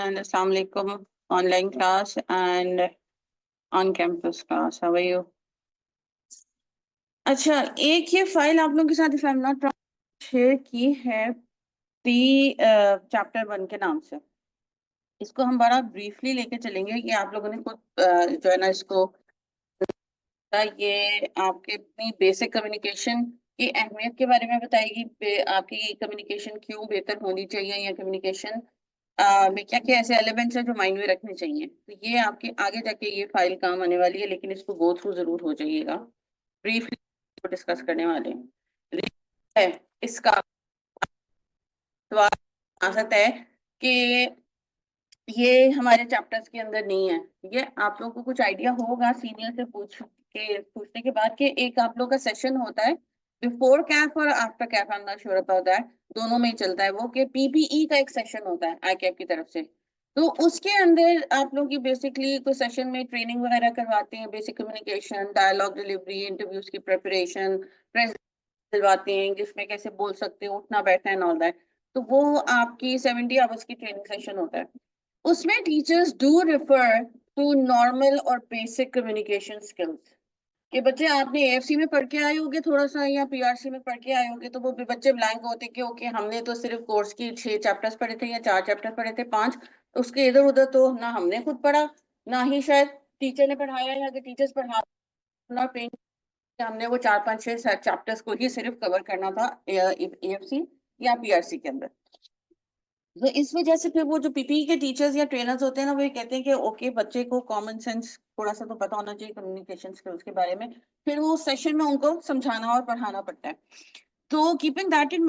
and Assalamu alaikum, online class and on campus class. How are you? अच्छा, एक ये file आप लोगों के साथ, if I am not wrong, share की है दी चैप्टर 1 के नाम से। इसको हम बड़ा ब्रीफली लेके चलेंगे कि आप लोगों ने खुद जो है ना इसको, ये आपके अपनी बेसिक कम्युनिकेशन की अहमियत के बारे में बताएगी। आपकी कम्युनिकेशन क्यों बेहतर होनी चाहिए, या कम्युनिकेशन में क्या क्या ऐसे एलिमेंट्स हैं जो माइंड में रखने चाहिए। तो ये आपके आगे जाके ये फाइल काम आने वाली है, लेकिन इसको गो थ्रू जरूर हो जाइएगा। ब्रीफली डिस्कस करने वाले हैं है इसका। तो आप आ सकता है कि ये हमारे चैप्टर्स के अंदर नहीं है। ये आप लोगों को कुछ आइडिया होगा सीनियर से पूछने के बाद कि एक आप लोग का सेशन होता है बिफोर कैफ और after Kaif. I am not sure about that, दोनों में ही चलता है वो, कि पीपीई का एक सेशन होता है आई कैप की तरफ से। तो उसके अंदर आप लोग की बेसिकली कोई सेशन में ट्रेनिंग वगैरह करवाते हैं, basic communication, dialogue delivery, interviews की प्रिपरेशन, दिलवाते हैं, इंग्लिश में कैसे बोल सकते हो, उठना बैठना एंड ऑल दैट। तो वो आपकी 70 आवर्स की ट्रेनिंग सेशन होता है। उसमें teachers do refer to normal और बेसिक कम्युनिकेशन स्किल्स। कि बच्चे आपने एएफसी में पढ़ के आए होंगे थोड़ा सा, या पीआरसी में पढ़ के आए होंगे, तो वो भी बच्चे ब्लैंक होते कि ओके हमने तो सिर्फ कोर्स की 6 चैप्टर्स पढ़े थे, या 4 चैप्टर पढ़े थे, 5, उसके इधर उधर तो ना हमने खुद पढ़ा, ना ही शायद टीचर ने पढ़ाया, या अगर टीचर्स पढ़ा ना पेन, हमने वो 4 5 6 चैप्टर्स को ही सिर्फ कवर करना था एएफसी या पीआरसी के अंदर। तो इस वजह से फिर वो जो पीपीई के टीचर्स या ट्रेनर्स होते हैं ना, वो ये कहते हैं कि ओके बच्चे को कॉमन सेंस थोड़ा सा तो पता होना चाहिए कम्युनिकेशन स्किल्स के बारे में। फिर वो सेशन में उनको समझाना और पढ़ाना पड़ता है। तो कीपिंग दैट इन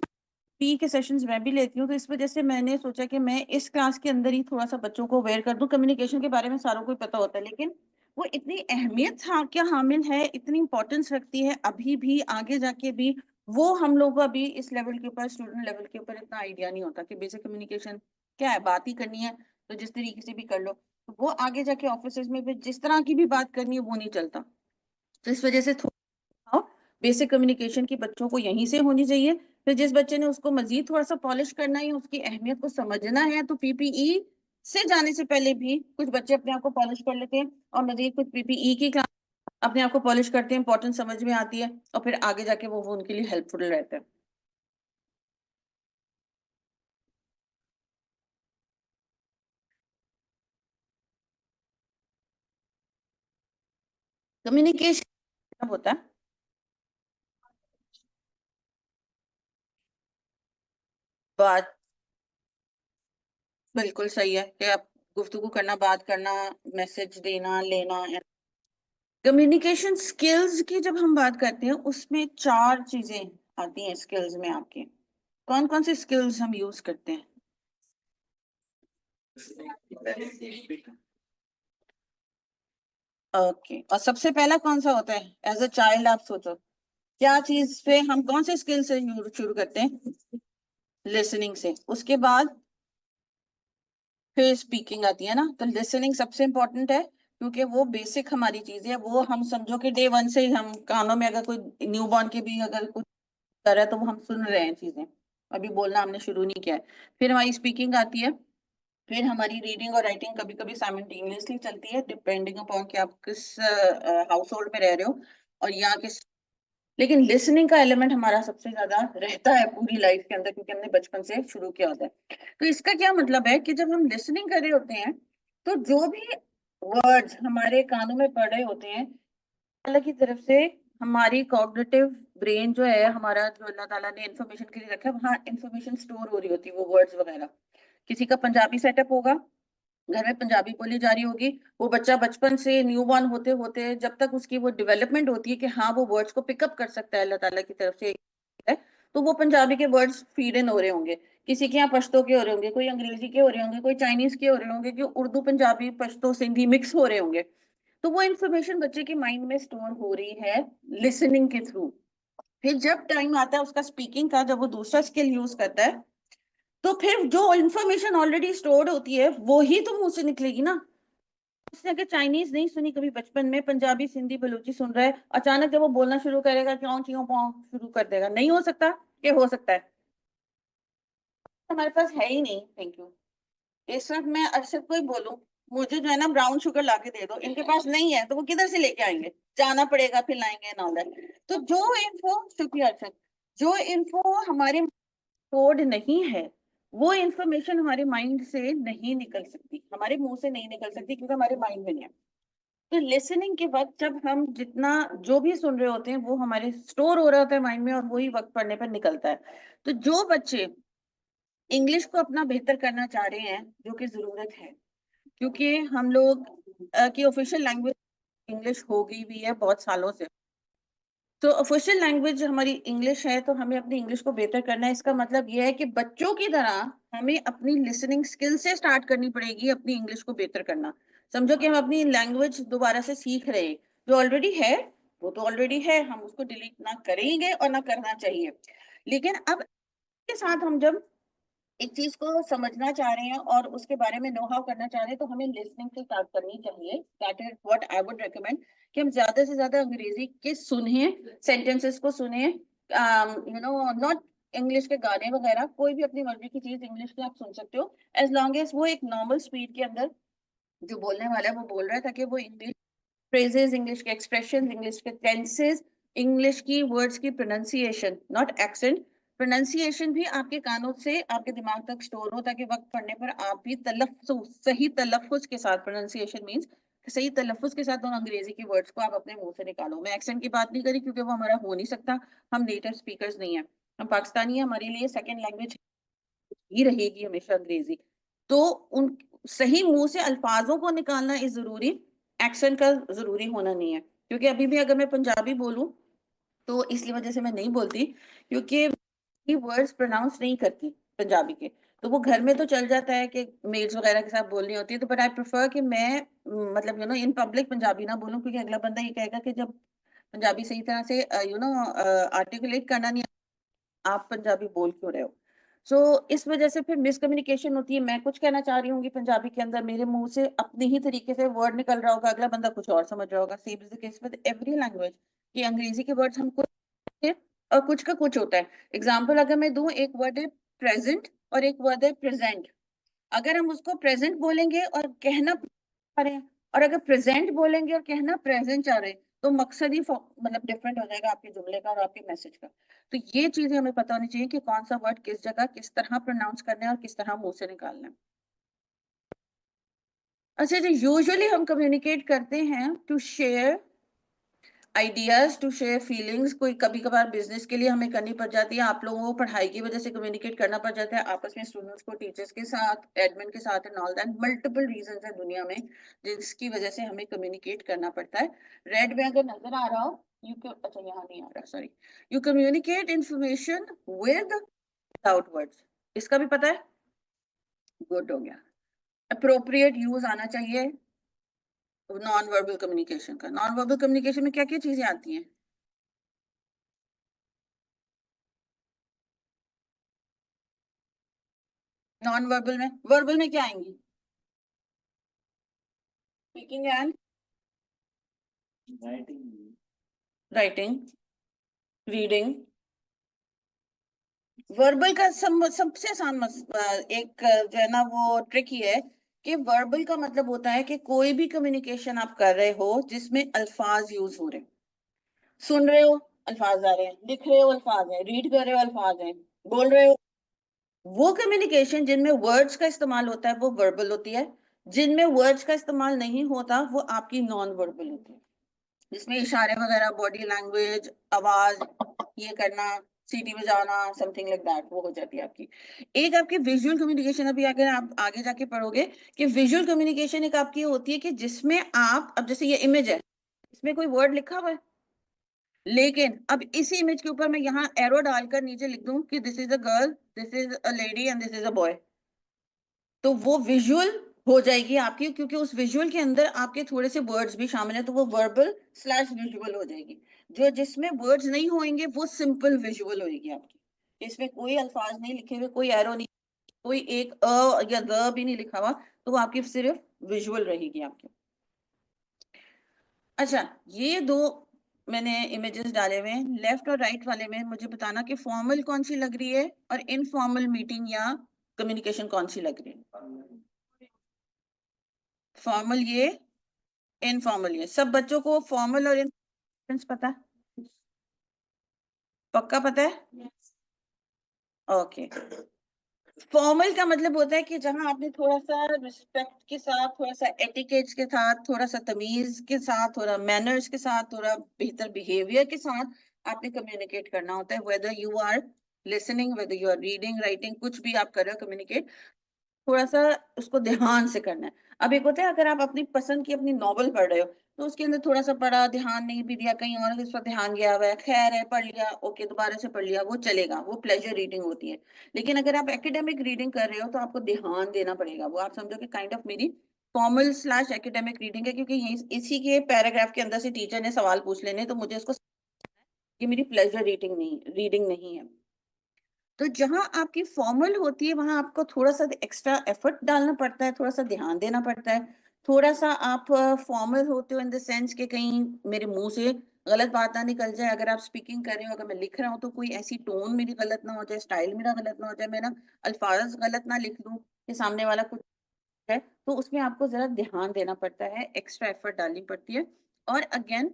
पी के सेशंस मैं भी लेती हूँ, तो इस वजह से मैंने सोचा कि मैं इस क्लास के अंदर ही थोड़ा सा बच्चों को अवेयर कर दूं। कम्युनिकेशन के बारे में सारों को पता होता है, लेकिन वो इतनी अहमियत क्या हामिल है, इतनी इंपॉर्टेंस रखती है अभी भी, आगे जाके भी, वो हम लोग को अभी इस लेवल के ऊपर, स्टूडेंट लेवल के ऊपर इतना आइडिया नहीं होता कि बेसिक कम्युनिकेशन क्या है। बात ही करनी है तो जिस तरीके से भी कर लो, तो वो आगे जाके ऑफिस में भी जिस तरह की भी बात करनी है वो नहीं चलता। तो इस वजह से बेसिक कम्युनिकेशन की बच्चों को यहीं से होनी चाहिए। फिर जिस बच्चे ने उसको मजीद थोड़ा सा पॉलिश करना है, उसकी अहमियत को समझना है, तो पीपीई से जाने से पहले भी कुछ बच्चे अपने आप को पॉलिश कर लेते हैं, और मजीद कुछ पीपीई की क्लास अपने आप को पॉलिश करते हैं, इंपॉर्टेंट समझ में आती है, और फिर आगे जाके वो उनके लिए हेल्पफुल रहता है। कम्युनिकेशन होता है, बात बिल्कुल सही है कि आप गुफ्तगू करना, बात करना, मैसेज देना लेना। कम्युनिकेशन स्किल्स की जब हम बात करते हैं, उसमें 4 चीजें आती हैं स्किल्स में आपके। कौन कौन से स्किल्स हम यूज करते हैं? ओके, और सबसे पहला कौन सा होता है? एज अ चाइल्ड आप सोचो, क्या चीज पे हम कौन से स्किल से शुरू करते हैं? लिसनिंग से। उसके बाद फिर स्पीकिंग आती है ना। तो लिसनिंग सबसे इंपॉर्टेंट है, क्योंकि वो बेसिक हमारी चीज है। वो हम समझो कि डे 1 से ही हम कानों में, अगर कोई न्यू बॉर्न के भी अगर कुछ कर रहा है तो वो हम सुन रहे हैं चीजें, अभी बोलना हमने शुरू नहीं किया है। फिर हमारी स्पीकिंग आती है। फिर हमारी रीडिंग और राइटिंग कभी कभी साइमल्टेनियसली चलती है, डिपेंडिंग अपॉन कि आप किस हाउस होल्ड में रह रहे हो और या किस। लेकिन लिसनिंग का एलिमेंट हमारा सबसे ज्यादा रहता है पूरी लाइफ के अंदर, क्योंकि हमने बचपन से शुरू किया होता है। तो इसका क्या मतलब है कि जब हम लिसनिंग कर रहे होते हैं, तो जो भी वर्ड्स हमारे कानों में पड़ रहे होते हैं, अल्लाह की तरफ से हमारी कॉग्निटिव ब्रेन जो है हमारा, जो अल्लाह ताला ने इंफॉर्मेशन के लिए रखा है, वहाँ इंफॉर्मेशन स्टोर हो रही होती है, वो वर्ड्स वगैरह। किसी का पंजाबी सेटअप होगा, घर में पंजाबी बोली जा रही होगी, वो बच्चा बचपन से न्यू बॉर्न होते होते जब तक उसकी वो डेवलपमेंट होती है कि हाँ वो वर्ड्स को पिकअप कर सकता है, अल्लाह ताला की तरफ से है, तो वो पंजाबी के वर्ड्स फीड इन हो रहे होंगे। किसी के यहाँ पश्तो के हो रहे होंगे, कोई अंग्रेजी के हो रहे होंगे, कोई चाइनीज के हो रहे होंगे, जो उर्दू पंजाबी पश्तो सिंधी मिक्स हो रहे होंगे। तो वो इन्फॉर्मेशन बच्चे के माइंड में स्टोर हो रही है लिसनिंग के थ्रू। फिर जब टाइम आता है उसका स्पीकिंग का, जब वो दूसरा स्किल यूज करता है, तो फिर जो इन्फॉर्मेशन ऑलरेडी स्टोर्ड होती है वो ही तो मुंह से निकलेगी ना। उसने अगर चाइनीज नहीं सुनी कभी बचपन में, पंजाबी सिंधी बलूची सुन रहा है, अचानक जब वो बोलना शुरू करेगा क्यों चियों पाओ शुरू कर देगा, नहीं हो सकता। ये हो सकता है, हमारे पास है ही नहीं। Thank you. इस वक्त मैं अरशद को ही बोलूं मुझे जो है ना ब्राउन शुगर ला के दे दो, इनके पास नहीं है तो वो किधर से लेके आएंगे, जाना पड़ेगा फिर लाएंगे ना उधर। तो जो इन्फो, शुक्रिया अरशद, जो इन्फो हमारे कोड नहीं है वो इंफॉर्मेशन हमारे माइंड से नहीं निकल सकती, हमारे मुंह से नहीं निकल सकती क्योंकि हमारे माइंड में नहीं है। तो लिसनिंग के वक्त जब हम जितना जो भी सुन रहे होते हैं वो हमारे स्टोर हो रहा होता है माइंड में और वही वक्त पढ़ने पर निकलता है। तो जो बच्चे इंग्लिश को अपना बेहतर करना चाह रहे हैं, जो कि जरूरत है क्योंकि हम लोग की ऑफिशियल लैंग्वेज इंग्लिश हो गई भी है बहुत सालों से, तो ऑफिशियल लैंग्वेज हमारी इंग्लिश है, तो हमें अपनी इंग्लिश को बेहतर करना है। इसका मतलब यह है कि बच्चों की तरह हमें अपनी लिसनिंग स्किल से स्टार्ट करनी पड़ेगी अपनी इंग्लिश को बेहतर करना। समझो कि हम अपनी लैंग्वेज दोबारा से सीख रहे हैं, जो ऑलरेडी है वो तो ऑलरेडी है, हम उसको डिलीट ना करेंगे और ना करना चाहिए। लेकिन अब के साथ हम जब एक चीज को समझना चाह रहे हैं और उसके बारे में नो हाउ करना चाह रहे हैं तो हमें लिसनिंग से स्टार्ट करनी चाहिए। That is what I would recommend, कि हम ज्यादा से ज्यादा अंग्रेजी के सुने, सेंटेंसेस को सुने, यू नो, नॉट इंग्लिश के गाने वगैरह, कोई भी अपनी मर्जी की चीज इंग्लिश की आप सुन सकते हो, एज लॉन्ग एज वो एक नॉर्मल स्पीड के अंदर जो बोलने वाला है वो बोल रहा है, ताकि वो इंग्लिश फ्रेजेस, इंग्लिश के एक्सप्रेशन, इंग्लिश के टेंसेस, इंग्लिश की वर्ड्स की प्रोनाउंसिएशन, नॉट एक्सेंट, प्रोनाउंसिएशन भी आपके कानों से आपके दिमाग तक स्टोर हो, ताकि वक्त पढ़ने पर आप भी तलफ्फुज, सही तलफ्फुज के साथ, प्रोनाउंसिएशन मींस सही तलफ्फुज के साथ उन अंग्रेजी की वर्ड्स को आप अपने मुंह से निकालो। मैं एक्सेंट की बात नहीं करी क्योंकि वो हमारा हो नहीं सकता, हम नेटिव स्पीकर्स नहीं है, हम पाकिस्तानी है, हमारे लिए सेकेंड लैंग्वेज ही रहेगी हमेशा अंग्रेजी। तो उन सही मुंह से अल्फाजों को निकालना इज जरूरी, एक्सेंट का जरूरी होना नहीं है। क्योंकि अभी भी अगर मैं पंजाबी बोलूं तो इसलिए वजह से मैं नहीं बोलती क्योंकि वर्ड्स प्रोनाउंस नहीं करती पंजाबी के, तो वो घर में तो चल जाता है कि मेल्स वगैरह के साथ बोलनी होती है, तो बट आई प्रेफर कि मैं मतलब you know in public Punjabi ना बोलूं, क्योंकि अगला बंदा ये कहेगा कि जब पंजाबी सही तरह से यू नो आर्टिकुलेट करना नहीं, आप पंजाबी बोल क्यों रहे हो। सो इस वजह से फिर मिसकम्युनिकेशन होती है, मैं कुछ कहना चाह रही हूँ पंजाबी के अंदर, मेरे मुंह से अपने ही तरीके से वर्ड निकल रहा होगा, अगला बंदा कुछ और समझ रहा होगा। Same is the case with every language, कि अंग्रेजी के वर्ड्स हम कुछ हैं और कुछ का कुछ होता है। एग्जाम्पल अगर मैं दूं, एक वर्ड है प्रेजेंट और एक वर्ड है प्रेजेंट। अगर हम उसको प्रेजेंट बोलेंगे और कहना चाह रहे हैं, और अगर प्रेजेंट बोलेंगे और कहना प्रेजेंट चाह रहे हैं, तो मकसद ही मतलब डिफरेंट हो जाएगा आपके जुमले का और आपके मैसेज का। तो ये चीजें हमें पता होनी चाहिए कि कौन सा वर्ड किस जगह किस तरह प्रोनाउंस करना है और किस तरह मुंह से निकालना है। अच्छा जी, यूजुअली हम कम्युनिकेट करते हैं to share ideas, to share feelings, कोई कभी कभार बिजनेस के लिए हमें करनी पड़ जाती है, आप लोगों को पढ़ाई की वजह से कम्युनिकेट करना पड़ जाता है आपस में, स्टूडेंट्स को टीचर्स के साथ, एडमिन के साथ and all that, multiple reasons है दुनिया में जिसकी वजह से हमें कम्युनिकेट करना पड़ता है। रेड में अगर नजर आ रहा हो, यू, अच्छा यहाँ नहीं आ रहा, sorry, you communicate information with without words, इसका भी पता है, गुड हो गया। अप्रोप्रिएट यूज आना चाहिए नॉन वर्बल कम्युनिकेशन का। नॉन वर्बल कम्युनिकेशन में क्या क्या चीजें आती हैं? नॉन वर्बल में, वर्बल में क्या आएंगी? Speaking and writing, reading. Verbal का सबसे आसान एक जो है ना वो ट्रिक ही है कि वर्बल का मतलब होता है कि कोई भी कम्युनिकेशन आप कर रहे हो जिसमें अल्फाज यूज हो रहे हैं, सुन रहे हो अल्फाज आ रहे हैं, लिख रहे हो अल्फाज है, रीड कर रहे हो अल्फाज है, बोल रहे हो, वो कम्युनिकेशन जिनमें वर्ड्स का इस्तेमाल होता है वो वर्बल होती है, जिनमें वर्ड्स का इस्तेमाल नहीं होता वो आपकी नॉन वर्बल होती है, जिसमें इशारे वगैरह, बॉडी लैंग्वेज, आवाज, ये करना, सीटी बजाना, समथिंग लाइक दैट, वो हो जाती है आपकी। एक आपकी विजुअल कम्युनिकेशन, अभी अगर आप आगे जाके पढ़ोगे कि विजुअल कम्युनिकेशन एक आपकी होती है कि जिसमें आप, अब जैसे ये इमेज है, इसमें कोई वर्ड लिखा हुआ है, लेकिन अब इसी इमेज के ऊपर मैं यहाँ एरो डालकर नीचे लिख दूं कि this is a girl, this is a lady and this is a boy, तो वो विजुअल हो जाएगी आपकी, क्योंकि उस विजुअल के अंदर आपके थोड़े से वर्ड्स भी शामिल है, तो वो वर्बल स्लैश विजुअल हो जाएगी। जो जिसमें वर्ड्स नहीं होंगे वो सिंपल विजुअल होएगी आपकी, इसमें कोई अल्फाज नहीं लिखे हुए, कोई एरो नहीं, कोई एक अ या द भी नहीं लिखा हुआ, तो वो आपकी सिर्फ विजुअल रहेगी आपकी। अच्छा, ये दो मैंने इमेजेस डाले हुए हैं, लेफ्ट और राइट वाले में मुझे बताना कि फॉर्मल कौन सी लग रही है और इनफॉर्मल मीटिंग या कम्युनिकेशन कौन सी लग रही है। फॉर्मल ये, इनफॉर्मल ये। सब बच्चों को फॉर्मल और इनफॉर्मल पता है? पक्का पता है? ओके। फॉर्मल का मतलब होता है कि जहां आपने थोड़ा सा रिस्पेक्ट के साथ, थोड़ा सा एटिकेट्स के साथ, थोड़ा सा तमीज के साथ, थोड़ा मैनर्स के साथ, थोड़ा बेहतर बिहेवियर के साथ आपने कम्युनिकेट करना होता है। Whether you are listening, whether you are reading, writing, कुछ भी आप कर रहे हो कम्युनिकेट, थोड़ा सा उसको ध्यान से करना है। अब एक होता है अगर आप अपनी पसंद की अपनी नॉवल पढ़ रहे हो तो उसके अंदर थोड़ा सा पढ़ा, ध्यान नहीं भी दिया, कहीं और इस पर ध्यान गया हुआ है, खैर है, पढ़ लिया, ओके, दोबारा से पढ़ लिया, वो चलेगा, वो प्लेजर रीडिंग होती है। लेकिन अगर आप एकेडमिक रीडिंग कर रहे हो तो आपको ध्यान देना पड़ेगा। वो आप समझो कि काइंड ऑफ मेरी फॉर्मल स्लैश एकेडमिक रीडिंग है, क्योंकि इसी के पैराग्राफ के अंदर से टीचर ने सवाल पूछ लेने, तो मुझे इसको, ये मेरी प्लेजर रीडिंग नहीं है। तो जहां आपकी फॉर्मल होती है वहां आपको थोड़ा सा एक्स्ट्रा एफर्ट डालना पड़ता है, थोड़ा सा ध्यान देना पड़ता है। थोड़ा सा आप फॉर्मल होते हो इन द सेंस कि कहीं मेरे मुंह से गलत बात ना निकल जाए। अगर आप स्पीकिंग कर रहे हो, अगर मैं लिख रहा हूँ, तो कोई ऐसी टोन मेरी गलत ना हो जाए, स्टाइल मेरा गलत ना हो जाए, मैं ना अल्फाज गलत ना लिख लूं कि सामने वाला कुछ है। तो उसमें आपको जरा ध्यान देना पड़ता है, एक्स्ट्रा एफर्ट डालनी पड़ती है। और अगेन,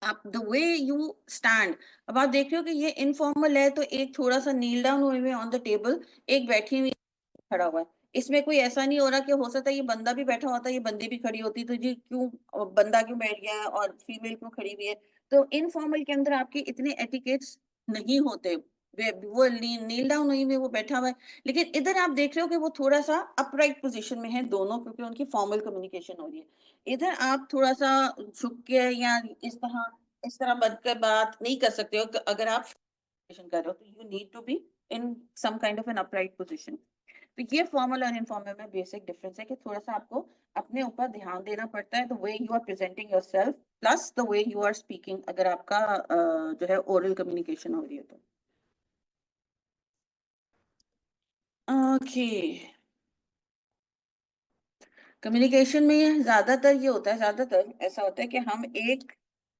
आप द वे यू स्टैंड, अब आप देख रहे हो कि ये इनफॉर्मल है, तो एक थोड़ा सा नील डाउन हुए हुए ऑन द टेबल, एक बैठी हुई खड़ा हुआ है। इसमें कोई ऐसा नहीं हो रहा कि हो सकता है ये बंदा भी बैठा होता, ये बंदी भी खड़ी होती, तो जी क्यों बंदा क्यों बैठ गया है और फीमेल क्यों खड़ी हुई है। तो इनफॉर्मल के अंदर आपके इतने एटिकेट्स नहीं होते। वो नील डाउन हुई में वो बैठा हुआ है, लेकिन इधर आप देख रहे हो कि वो थोड़ा सा अपराइट पोजीशन में है दोनों, क्योंकि उनकी फॉर्मल कम्युनिकेशन हो रही है। इधर आप थोड़ा सा झुक के या इस तरह बनकर बात नहीं कर सकते हो। अगर आप कर रहे हो तो you need to be in some kind of an upright position. तो ये फॉर्मल और इनफॉर्मल में बेसिक डिफरेंस है कि थोड़ा सा आपको अपने ऊपर ध्यान देना पड़ता है, the way you are presenting yourself plus the way you are speaking, अगर आपका जो है ओरल कम्युनिकेशन हो रही है तो। ओके। कम्युनिकेशन में ज्यादातर ये होता है, ज्यादातर ऐसा होता है कि हम एक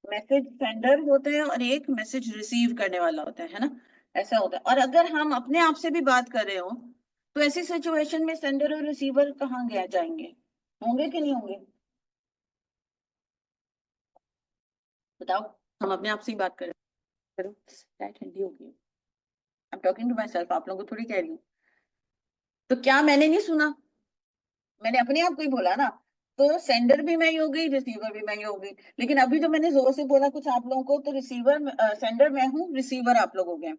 मैसेज सेंडर होते हैं और एक मैसेज रिसीव करने वाला होता है ना। ऐसा होता है। और अगर हम अपने आप से भी बात कर रहे हो तो ऐसी सिचुएशन में सेंडर और रिसीवर कहाँ गया जाएंगे, होंगे कि नहीं होंगे? बताओ। हम अपने आप से ही बात कर रहे हो, चाय ठंडी होगी। I am talking to my self, आप लोगों को थोड़ी कह रही हूँ। तो क्या मैंने नहीं सुना? मैंने अपने आप को ही बोला ना। तो सेंडर भी मैं ही हो गई, रिसीवर भी मैं ही हो गई। लेकिन अभी जो मैंने जोर से बोला कुछ आप लोगों को, तो रिसीवर सेंडर मैं हूँ, रिसीवर आप लोग हो गए।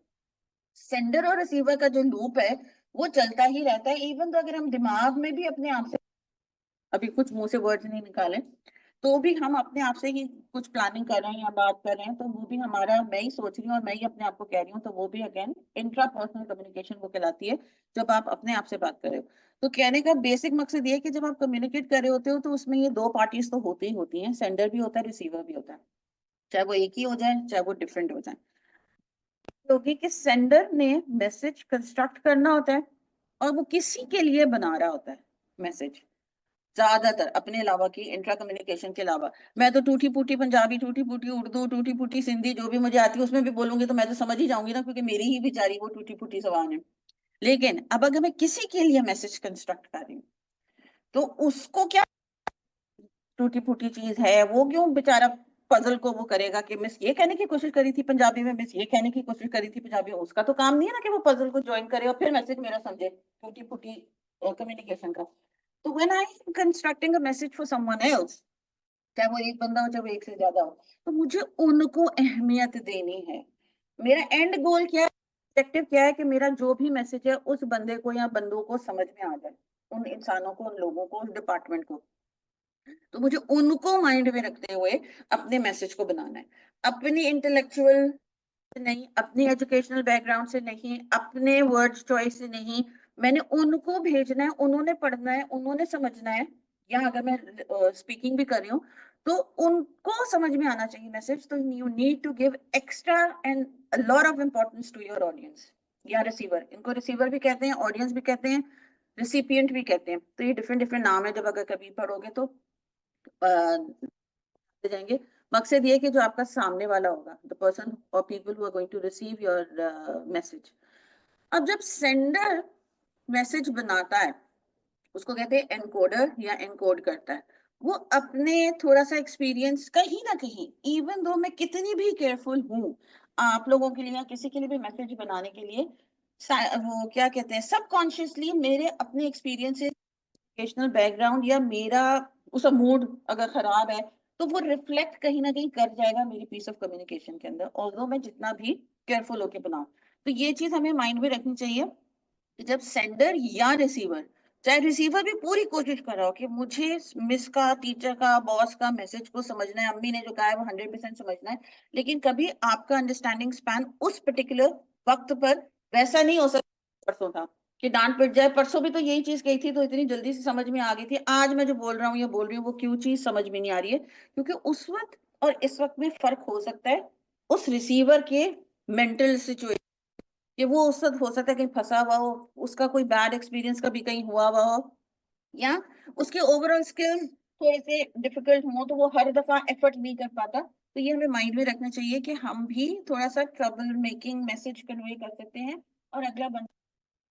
सेंडर और रिसीवर का जो लूप है वो चलता ही रहता है। इवन तो अगर हम दिमाग में भी अपने आप से अभी कुछ मुंह से वर्ड्स नहीं निकाले, तो भी हम अपने आप से ही कुछ प्लानिंग कर रहे हैं या बात कर रहे हैं, तो वो भी हमारा, मैं ही सोच रही हूँ और मैं ही अपने आप को कह रही हूँ, तो वो भी अगेन इंट्रा पर्सनल कम्युनिकेशन को कहलाती है, जब आप अपने आप से बात कर रहे हो। तो कहने का बेसिक मकसद ये है कि जब आप कम्युनिकेट कर रहे होते हो तो उसमें ये दो पार्टीज तो होती ही होती हैं, सेंडर भी होता है, रिसीवर भी होता है, चाहे वो एक ही हो जाए चाहे वो डिफरेंट हो जाए। क्योंकि कि सेंडर ने मैसेज कंस्ट्रक्ट करना होता है और वो किसी के लिए बना रहा होता है मैसेज, ज्यादातर अपने अलावा की इंट्रा कम्युनिकेशन के अलावा। मैं तो टूटी फूटी पंजाबी, टूटी फूटी उर्दू, टूटी फूटी सिंधी, जो भी मुझे आती है उसमें भी बोलूंगी तो मैं तो समझ ही जाऊंगी ना, क्योंकि मेरी ही बेचारी वो टूटी फूटी जबान है। लेकिन अब अगर मैं किसी के लिए मैसेज कंस्ट्रक्ट कर रही हूँ तो उसको क्या टूटी फूटी चीज है, वो क्यों बेचारा पजल को वो करेगा कि मिस ये कहने की कोशिश करी थी पंजाबी में, मिस ये कहने की कोशिश करी थी पंजाबी में। उसका तो काम नहीं है ना कि वो पजल को ज्वाइन करे और फिर मैसेज मेरा समझे, टूटी फूटी कम्युनिकेशन का। तो when I am constructing a message for someone else, चाहे वो एक बंदा हो चाहे वो एक से ज्यादा हो, तो मुझे उनको अहमियत देनी है। मेरा एंड गोल क्या है, ऑब्जेक्टिव क्या है कि मेरा जो भी मैसेज है उस बंदे को या बंदों को समझ में आ जाए, उन इंसानों को, उन लोगों को, उस डिपार्टमेंट को। तो मुझे उनको माइंड में रखते हुए अपने मैसेज को बनाना है। अपनी इंटेलेक्चुअल से नहीं, अपनी एजुकेशनल बैकग्राउंड से नहीं, अपने वर्ड्स चॉइस से नहीं, मैंने उनको भेजना है, उन्होंने पढ़ना है, उन्होंने समझना है। या अगर मैं स्पीकिंग भी कर रही हूँ तो उनको समझ में आना चाहिए मैसेज। तो you need to give extra and lot of importance to your audience या रिसीवर। इनको रिसीवर भी कहते हैं, ऑडियंस भी कहते हैं, रिसिपिएंट भी कहते हैं। तो ये डिफरेंट डिफरेंट नाम है, जब अगर कभी पढ़ोगे तो जाएंगे। मकसद ये कि जो आपका सामने वाला होगा, द पर्सन और people who are going to receive your message. अब जब सेंडर मैसेज बनाता है उसको कहते हैं एनकोडर या एनकोड करता है। वो अपने थोड़ा सा एक्सपीरियंस कहीं ना कहीं, इवन दो मैं कितनी भी केयरफुल हूँ आप लोगों के लिए या किसी के लिए भी मैसेज बनाने के लिए, वो क्या कहते हैं, सबकॉन्शियसली मेरे अपने एक्सपीरियंस, एजुकेशनल बैकग्राउंड या मेरा उसका मूड अगर खराब है तो वो रिफ्लेक्ट कहीं ना कहीं कर जाएगा मेरी पीस ऑफ कम्युनिकेशन के अंदर, ऑल्दो मैं जितना भी केयरफुल होके बनाऊं। तो ये चीज हमें माइंड में रखनी चाहिए कि जब सेंडर या रिसीवर, चाहे रिसीवर भी पूरी कोशिश कर रहा हो कि मुझे मिस का, टीचर का, बॉस का मैसेज को समझना है, अम्मी ने जो कहा है वो 100% समझना है, लेकिन कभी आपका अंडरस्टैंडिंग स्पैन उस पर्टिकुलर वक्त पर वैसा नहीं हो सकता परसों था कि डांट पिट जाए। परसों भी तो यही चीज कही थी तो इतनी जल्दी से समझ में आ गई थी, आज मैं जो बोल रहा हूँ या बोल रही हूँ वो क्यों चीज समझ में नहीं आ रही है, क्योंकि उस वक्त और इस वक्त में फर्क हो सकता है उस रिसीवर के मेंटल सिचुएशन, कि वो उस वक्त हो सकता है कहीं फंसा हुआ हो, उसका कोई बैड एक्सपीरियंस कभी कहीं हुआ हुआ हो, या उसके ओवरऑल स्किल्स थोड़े से डिफिकल्ट हो तो वो हर दफा एफर्ट नहीं कर पाता। तो ये हमें माइंड में रखना चाहिए कि हम भी थोड़ा सा ट्रबल मेकिंग मैसेज कन्वे कर सकते हैं, और अगला बंदा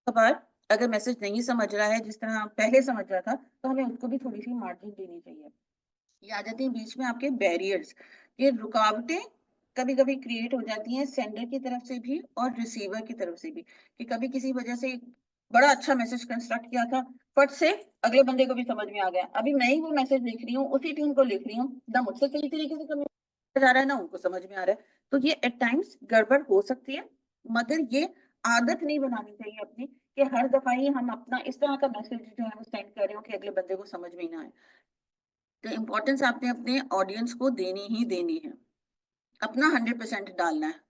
बार अगर मैसेज नहीं समझ रहा है जिस तरह पहले समझ रहा था तो हमें उसको भी थोड़ी सी मार्जिन देनी चाहिए। ये आ जाते हैं बीच में आपके बैरियर्स, ये रुकावटें कभी कभी क्रिएट हो जाती हैं सेंडर की तरफ से भी और रिसीवर की तरफ से भी, कि कभी किसी वजह से बड़ा अच्छा मैसेज कंस्ट्रक्ट किया था, फट से अगले बंदे को भी समझ में आ गया, अभी मैं ही वो मैसेज लिख रही हूँ उसी ट्यून को लिख रही हूँ, ना मुझसे सही तरीके से समझ जा रहा है ना उनको समझ में आ रहा है। तो ये एट टाइम्स गड़बड़ हो सकती है, मगर ये आदत नहीं बनानी चाहिए अपनी कि हर दफा ही हम अपना इस तरह का मैसेज जो है वो सेंड कर रहे हो कि अगले बंदे को समझ में ही ना आए। तो इम्पोर्टेंस आपने अपने ऑडियंस को देनी ही देनी है, अपना 100% डालना है।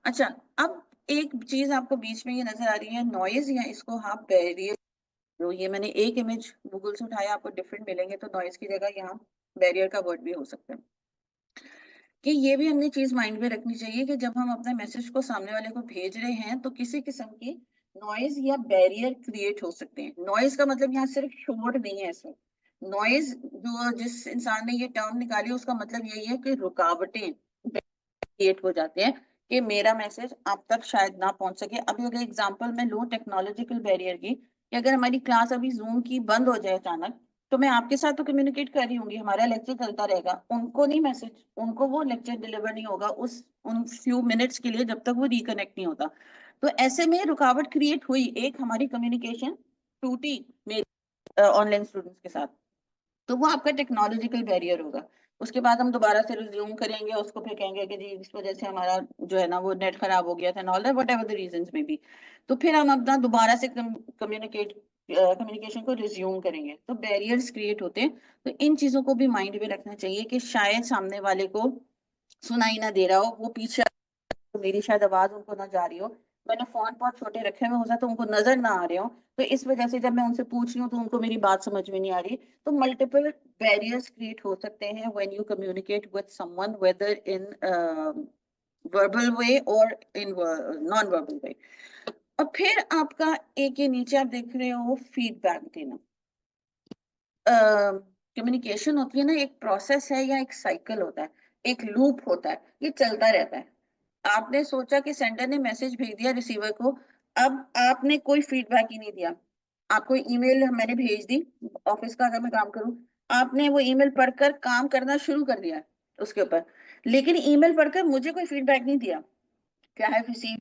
अच्छा, अब एक चीज आपको बीच में ये नजर आ रही है नॉइज, या इसको आप बैरियर, तो ये मैंने एक इमेज गूगल से उठाया, आपको डिफरेंट मिलेंगे, तो नॉइज की जगह यहाँ बैरियर का वर्ड भी हो सकता है, कि ये भी हमने चीज माइंड में रखनी चाहिए कि जब हम अपने मैसेज को सामने वाले को भेज रहे हैं तो किसी किस्म की नॉइज या बैरियर क्रिएट हो सकते हैं। नॉइज का मतलब यहाँ सिर्फ शोर नहीं है सर, नॉइज जो जिस इंसान ने ये टर्म निकाली उसका मतलब यही है कि रुकावटें क्रिएट हो जाते हैं कि मेरा मैसेज आप तक शायद ना पहुंच सके। अभी अगर एग्जांपल मैं लूं टेक्नोलॉजिकल बैरियर की, कि अगर हमारी क्लास अभी जूम की बंद हो जाए अचानक, तो मैं आपके साथ तो कम्युनिकेट कर रही होंगी, हमारा लेक्चर चलता रहेगा, उनको नहीं मैसेज, उनको वो लेक्चर डिलीवर नहीं होगा उस उन फ्यू मिनट्स के लिए जब तक वो रिकनेक्ट नहीं होता। तो ऐसे में रुकावट क्रिएट हुई, एक हमारी कम्युनिकेशन टूटी मेरे ऑनलाइन स्टूडेंट्स के साथ, तो वो आपका टेक्नोलॉजिकल बैरियर होगा। उसके बाद हम दोबारा से रिज्यूम करेंगे उसको, फिर कहेंगे कि जी इस वजह से हमारा जो है ना वो नेट खराब हो गया था, all that whatever the reasons में भी, तो फिर हम अपना दोबारा से कम्युनिकेशन को रिज्यूम करेंगे। तो बैरियर्स क्रिएट होते हैं, तो इन चीजों को भी माइंड में रखना चाहिए कि शायद सामने वाले को सुनाई ना दे रहा हो, वो पीछे तो मेरी शायद आवाज उनको ना जा रही हो, मैंने फोन बहुत छोटे रखे हुए हो सकता है उनको नजर ना आ रहे हो, तो इस वजह से जब मैं उनसे पूछ रही हूँ तो उनको मेरी बात समझ में नहीं आ रही। तो मल्टीपल बैरियर्स क्रिएट हो सकते हैं when you communicate with someone, whether in verbal way और इन नॉन वर्बल वे। और फिर आपका एक ये नीचे आप देख रहे हो फीडबैक देना। कम्युनिकेशन होती है ना, एक प्रोसेस है या एक साइकिल होता है, एक लूप होता है, ये चलता रहता है। आपने सोचा कि सेंडर ने मैसेज भेज दिया रिसीवर को, अब आपने कोई फीडबैक ही नहीं दिया, आपको ईमेल मैंने भेज दी, ऑफिस का अगर मैं काम करूं, आपने वो ईमेल पढ़कर काम करना शुरू कर दिया उसके ऊपर, लेकिन ईमेल पढ़कर मुझे कोई फीडबैक नहीं दिया, क्या है रिसीव,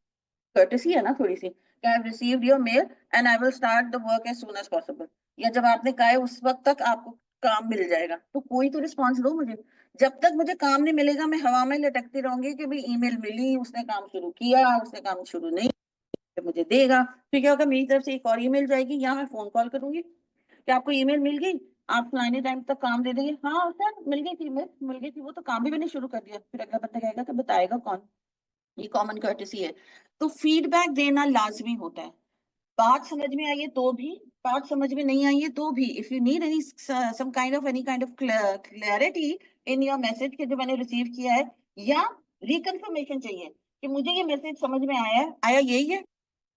कर्टेसी है ना थोड़ी सी, I have received your mail and I will start the work as soon as possible, या जब आपने कहा है उस वक्त तक आपको काम मिल जाएगा, तो कोई तो रिस्पांस दो मुझे। जब तक मुझे काम नहीं मिलेगा मैं हवा में लटकती रहूंगी कि भाई ईमेल मिली, उसने काम शुरू किया, उसने काम शुरू नहीं किया, मुझे देगा, फिर क्या होगा, मेरी तरफ से एक और ईमेल जाएगी या मैं फोन कॉल करूंगी कि आपको ईमेल मिल गई, आप फलाने टाइम तक काम दे देंगे, हाँ सर मिल गई थी, मिल गई थी, वो तो काम भी मैंने शुरू कर दिया, फिर अगला बंदा कहेगा कि बताएगा कौन, ये कॉमन कर्टेसी है। तो फीडबैक देना लाजमी होता है, बात समझ में आई है तो भी, बात समझ में नहीं आई है तो भी, if you need any some kind of any kind of clarity in your message के जो मैंने रिसीव किया है, या रिकन्फर्मेशन चाहिए कि मुझे ये मैसेज समझ में आया है, आया यही है,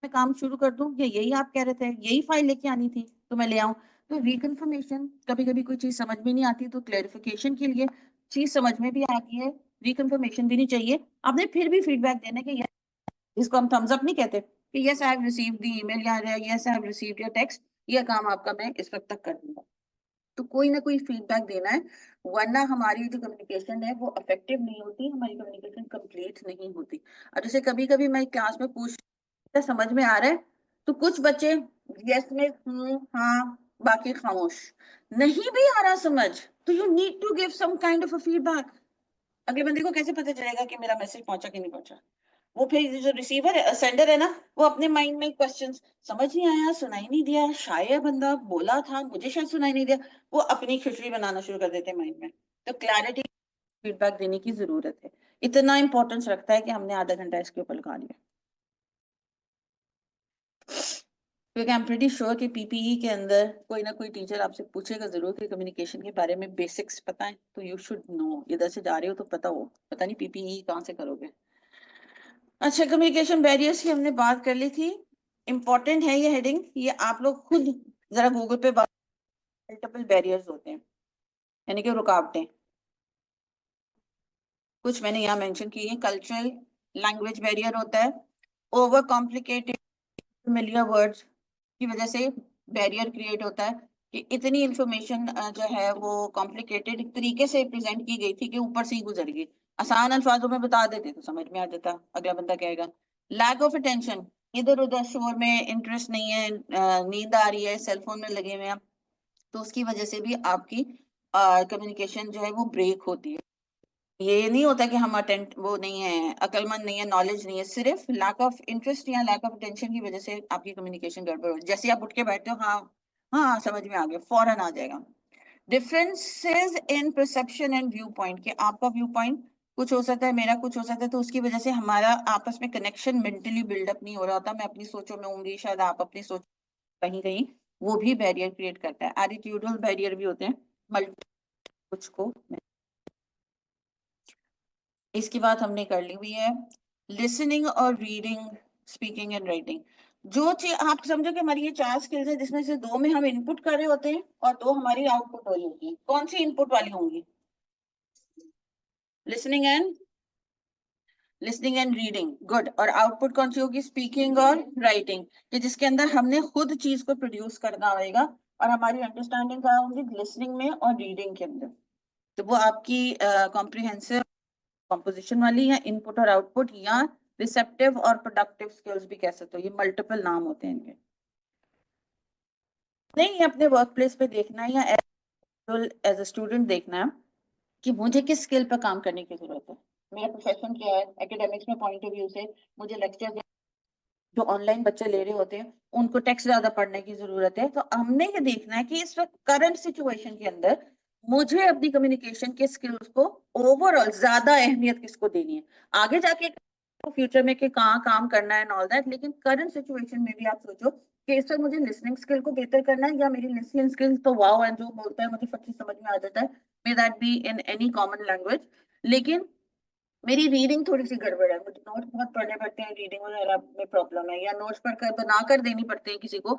मैं काम शुरू कर दूं, या यही आप कह रहे थे, यही फाइल लेके आनी थी तो मैं ले आऊं। तो रिकन्फर्मेशन, कभी कभी कोई चीज समझ में नहीं आती तो क्लैरिफिकेशन के लिए चीज समझ में भी आती है, रिकन्फर्मेशन देनी चाहिए। आपने फिर भी फीडबैक देना कि जिसको हम थम्स अप नहीं कहते, कि yes I have received the email या yes I have received your text, यह काम आपका मैं इस वक्त तक कर दूंगा। तो कोई ना कोई फीडबैक देना है, वरना हमारी जो कम्युनिकेशन है वो इफेक्टिव नहीं होती, हमारी कम्युनिकेशन कंप्लीट नहीं होती। और जैसे कभी कभी मैं क्लास में पूछ समझ में आ रहा है, तो कुछ बच्चे यस में हाँ, बाकी खामोश। नहीं भी आ रहा समझ, तो you need to give some kind of a feedback. अगले बंदे को कैसे पता चलेगा कि मेरा मैसेज पहुंचा कि नहीं पहुंचा? वो फिर जो रिसीवर है, सेंडर है ना, वो अपने माइंड में क्वेश्चंस, समझ नहीं आया, सुनाई नहीं दिया, शायद बंदा बोला था, मुझे शायद सुनाई नहीं दिया, वो अपनी खिचड़ी बनाना शुरू कर देते हैं माइंड में। तो क्लैरिटी फीडबैक देने की जरूरत है। इतना इंपॉर्टेंस रखता है कि हमने आधा घंटा इसके ऊपर लगा दिया, क्योंकि आई एम प्रीटी श्योर कि पीपीई के अंदर कोई ना कोई टीचर आपसे पूछेगा जरूर कि कम्युनिकेशन के बारे में बेसिक्स पता है, तो यू शुड नो। इधर से जा रहे हो तो पता हो, पता नहीं पीपीई कहाँ से करोगे। अच्छा, कम्युनिकेशन बैरियर्स की हमने बात कर ली थी। इंपॉर्टेंट है ये हेडिंग, ये आप लोग खुद जरा गूगल पे मल्टीपल बैरियर्स होते हैं, यानी कि रुकावटें। कुछ मैंने यहाँ मेंशन की है। कल्चरल लैंग्वेज बैरियर होता है, ओवर कॉम्प्लिकेटेड फेमिलियर वर्ड्स की वजह से बैरियर क्रिएट होता है कि इतनी इंफॉर्मेशन जो है वो कॉम्प्लिकेटेड तरीके से प्रेजेंट की गई थी कि ऊपर से ही गुजर गई। आसान अल्फाजों में बता देते तो समझ में आ जाता, अगला बंदा कहेगा। लैक ऑफ अटेंशन, इधर उधर शोर में इंटरेस्ट नहीं है, नींद आ रही है, सेलफोन में लगे हुए हैं, तो उसकी वजह से भी आपकी कम्युनिकेशन जो है वो ब्रेक होती है। ये नहीं होता कि हम अटेंट वो नहीं है, अक्लमंद नहीं है, नॉलेज नहीं है, सिर्फ लैक ऑफ इंटरेस्ट या लैक ऑफ अटेंशन की वजह से आपकी कम्युनिकेशन गड़बड़ हो। जैसे आप उठ के बैठते हो, हाँ हाँ समझ में आ गया, फौरन आ जाएगा। Differences in perception and view point, कि आपका व्यू पॉइंट कुछ हो सकता है, मेरा कुछ हो सकता है, तो उसकी वजह से हमारा आपस में कनेक्शन मेंटली बिल्डअप नहीं हो रहा होता। मैं अपनी सोचों में होंगी, शायद आप अपनी सोच, कहीं कहीं वो भी बैरियर क्रिएट करता है। एटीट्यूडल बैरियर भी होते हैं मल्टी, कुछ को। इसकी बात हमने कर ली हुई है। लिसनिंग और रीडिंग, स्पीकिंग एंड राइटिंग, जो चीज आप समझो कि हमारी ये 4 स्किल्स है, जिसमें से 2 में हम इनपुट कर रहे होते हैं और 2 हमारी आउटपुट हो रही होती है। कौन सी इनपुट वाली होंगी? Listening and reading, good. और आउटपुट कौन सी होगी? स्पीकिंग और राइटिंग, कि जिसके अंदर हमने खुद चीज को प्रोड्यूस करना होगा। और हमारी अंडरस्टैंडिंग कहाँ होगी? लिसनिंग में और रीडिंग के अंदर। तो वो आपकी कॉम्प्रिहेंसिव कॉम्पोजिशन वाली, या इनपुट और आउटपुट, या रिसेप्टिव और प्रोडक्टिव स्किल्स भी कह सकते हो। ये मल्टीपल नाम होते हैं इनके। नहीं, अपने वर्क प्लेस पे देखना है या एज अ स्टूडेंट देखना है कि मुझे किस स्किल पर काम करने की जरूरत है। मेरा प्रोफेशन क्या है एकेडमिक्स में पॉइंट ऑफ व्यू से? मुझे लेक्चर जो ऑनलाइन बच्चे ले रहे होते हैं उनको टेक्स्ट ज्यादा पढ़ने की जरूरत है। तो हमने ये देखना है कि इस वक्त करंट सिचुएशन के अंदर मुझे अपनी कम्युनिकेशन के स्किल्स को ओवरऑल ज्यादा अहमियत किसको देनी है। आगे जाके फ्यूचर में कि कहाँ काम करना है ऑल दैट, लेकिन करंट सिचुएशन में भी आप सोचो कि इस वक्त मुझे लिसनिंग स्किल को बेहतर करना है, या मेरी लिसनिंग स्किल तो वाओ है, जो बोलता है मुझे सब चीज समझ में आ जाता है, may that be in any common language, लेकिन मेरी रीडिंग थोड़ी सी गड़बड़ है, मुझे नोट्स बहुत पढ़ने पड़ते हैं, रीडिंग वगैरह में प्रॉब्लम है, या नोट्स पढ़कर बनाकर देनी पड़ते हैं किसी को,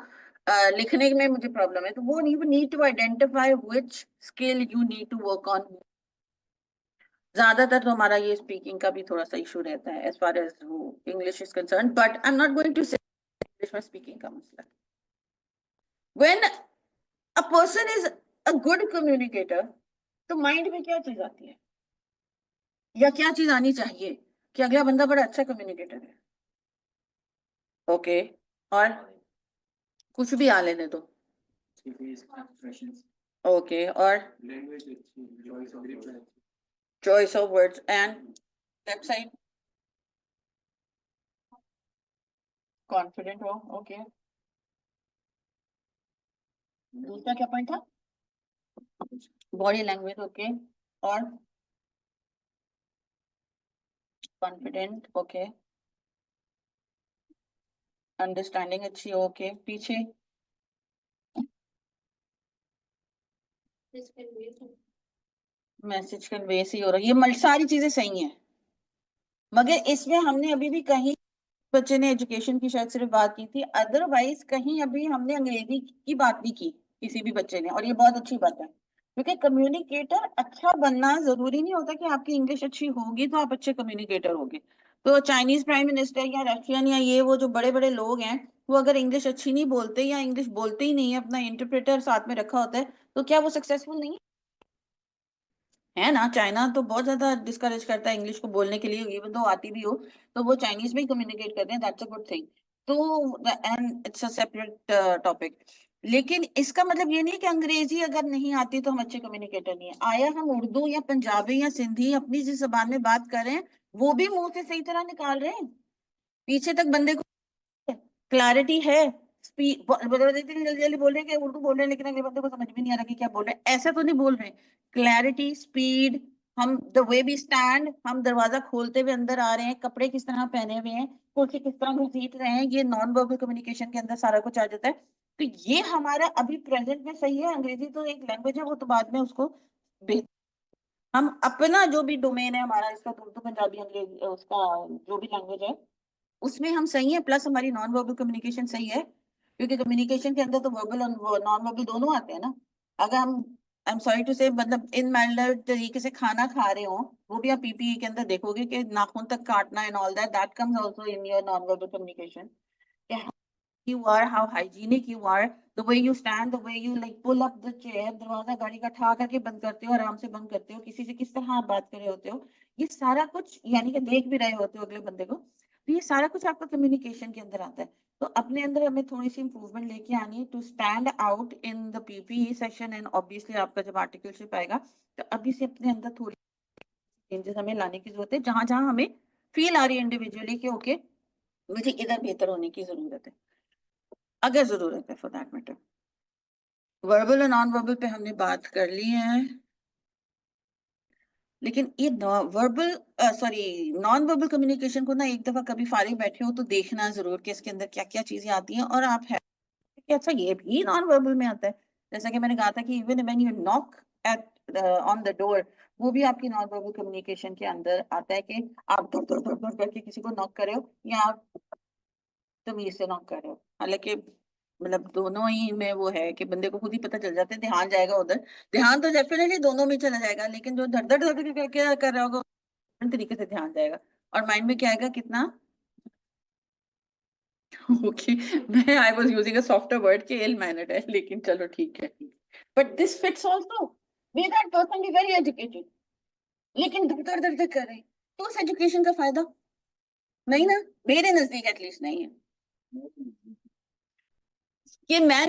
लिखने में मुझे प्रॉब्लम है। तो वो you need to identify which skill you need to work on. ज्यादातर तो हमारा ये स्पीकिंग का भी थोड़ा सा इशू रहता है एज फार एज वो English is concern, but I am not going to say English में स्पीकिंग का मसला। When a person is a good communicator, तो माइंड में क्या चीज आती है, या क्या चीज आनी चाहिए कि अगला बंदा बड़ा अच्छा कम्युनिकेटर है? ओके, और कुछ भी आ लेने दो। ओके, और choice of words and website confident हो। ओके, दूसरा क्या पॉइंट था? बॉडी लैंग्वेज, ओके, और कॉन्फिडेंट, ओके, अंडरस्टैंडिंग अच्छी, ओके, पीछे मैसेज कन्वे से हो रहा है, ये सारी चीजें सही हैं, मगर इसमें हमने अभी भी कहीं, बच्चे ने एजुकेशन की शायद सिर्फ बात की थी, अदरवाइज कहीं अभी हमने अंग्रेजी की बात नहीं की किसी भी बच्चे ने, और ये बहुत अच्छी बात है, क्योंकि कम्युनिकेटर अच्छा बनना जरूरी नहीं होता कि आपकी इंग्लिश अच्छी होगी तो आप अच्छे कम्युनिकेटर होगे। तो चाइनीज प्राइम मिनिस्टर या रशियन या ये वो जो बड़े बड़े लोग हैं, वो अगर इंग्लिश अच्छी नहीं बोलते या इंग्लिश बोलते ही नहीं है, अपना इंटरप्रेटर साथ में रखा होता है, तो क्या वो सक्सेसफुल नहीं है ना? चाइना तो बहुत ज्यादा डिस्करेज करता है इंग्लिश को बोलने के लिए, इवन तो आती भी हो तो वो चाइनीज में ही कम्युनिकेट करते हैं, दैट्स अ गुड थिंग। तो and it's a separate topic. लेकिन इसका मतलब ये नहीं कि अंग्रेजी अगर नहीं आती तो हम अच्छे कम्युनिकेटर नहीं है। आया हम उर्दू या पंजाबी या सिंधी अपनी जिस जबान में बात कर रहे हैं, वो भी मुंह से सही तरह निकाल रहे हैं, पीछे तक बंदे को क्लैरिटी है। स्पीड जल्दी जल्दी बोल रहे हैं कि उर्दू बोल रहे हैं, लेकिन अगले बंदे को समझ में नहीं आ रहा कि क्या बोल रहे हैं, ऐसा तो नहीं बोल रहे। क्लैरिटी, स्पीड, हम द वे वी स्टैंड, हम दरवाजा खोलते हुए अंदर आ रहे हैं, कपड़े किस तरह पहने हुए हैं, कुर्सी किस तरह घसीट रहे हैं, ये नॉन वर्बल कम्युनिकेशन के अंदर सारा कुछ आ जाता है। तो ये हमारा अभी प्रेजेंट में सही है। अंग्रेजी तो एक लैंग्वेज है, वो तो बाद में उसको हम अपना जो भी डोमेन है हमारा, इसका उर्दू पंजाबी अंग्रेजी उसका जो भी लैंग्वेज है उसमें हम सही है, प्लस हमारी नॉन वर्बल कम्युनिकेशन सही है, क्योंकि कम्युनिकेशन के अंदर तो वर्बल और नॉन वर्बल दोनों आते हैं ना। अगर हम, आई एम सॉरी टू से, मतलब इन मैनर तरीके से खाना खा रहे हो, वो भी आप पीपीई के अंदर देखोगे कि नाखून तक काटना and all that, that comes also in your non verbal communication. you are, how hygienic you are, the way you stand, the way you like pull up the chair, दरवाजा गाड़ी का ठा करके बंद करते हो, आराम से बंद करते हो, किसी से किस तरह आप बात कर रहे होते हो, ये सारा कुछ यानी कि देख भी रहे होते हो अगले बंदे को, तो ये सारा कुछ आपका कम्युनिकेशन के अंदर आता है। तो अपने अंदर हमें थोड़ी सी इंप्रूवमेंट लेके आनी है to stand out in the PPE section, and obviously आपका जब आर्टिकलशिप आएगा तो अभी से अपने अंदर थोड़ी चेंजेस हमें लाने की जरूरत है, जहां जहां हमें फील आ रही है इंडिविजुअली कि ओके मुझे इधर बेहतर होने की जरूरत है, अगर जरूरत है फॉर दैट मैटर। वर्बल और नॉन वर्बल पे हमने बात कर ली है, लेकिन ये verbal sorry non verbal communication को ना एक दफा कभी फारिग बैठे हो तो देखना जरूर कि इसके अंदर क्या क्या चीजें आती हैं, और आप है कि अच्छा ये भी नॉन वर्बल में आता है। जैसा कि मैंने कहा था कि even when you knock eight on the door, वो भी आपकी नॉन वर्बल कम्युनिकेशन के अंदर आता है कि आप धड़ धड़ धड़ धड़ करके किसी को नॉक कर रहे हो या आप तमीज से नॉक कर रहे हो। हालांकि मतलब दोनों ही में वो है कि बंदे को खुद ही पता चल जाता है, ध्यान जाएगा उधर, ध्यान तो डेफिनेटली दोनों में चला जाएगा, लेकिन जो धड़ धड़ धड़ करके क्या कर रहा होगा उस तरीके से ध्यान जाएगा, और माइंड में क्या आएगा कितना ओके। मैं I was using a softer word के इल मैनर्ड है, लेकिन चलो ठीक है। But this fits also, may that person be very educated लेकिन धड़ धड़ धड़ धड़ कर रहे हैं, तो उस एजुकेशन का फायदा नहीं ना, मेरे नजदीक एटलीस्ट नहीं है। ये मैं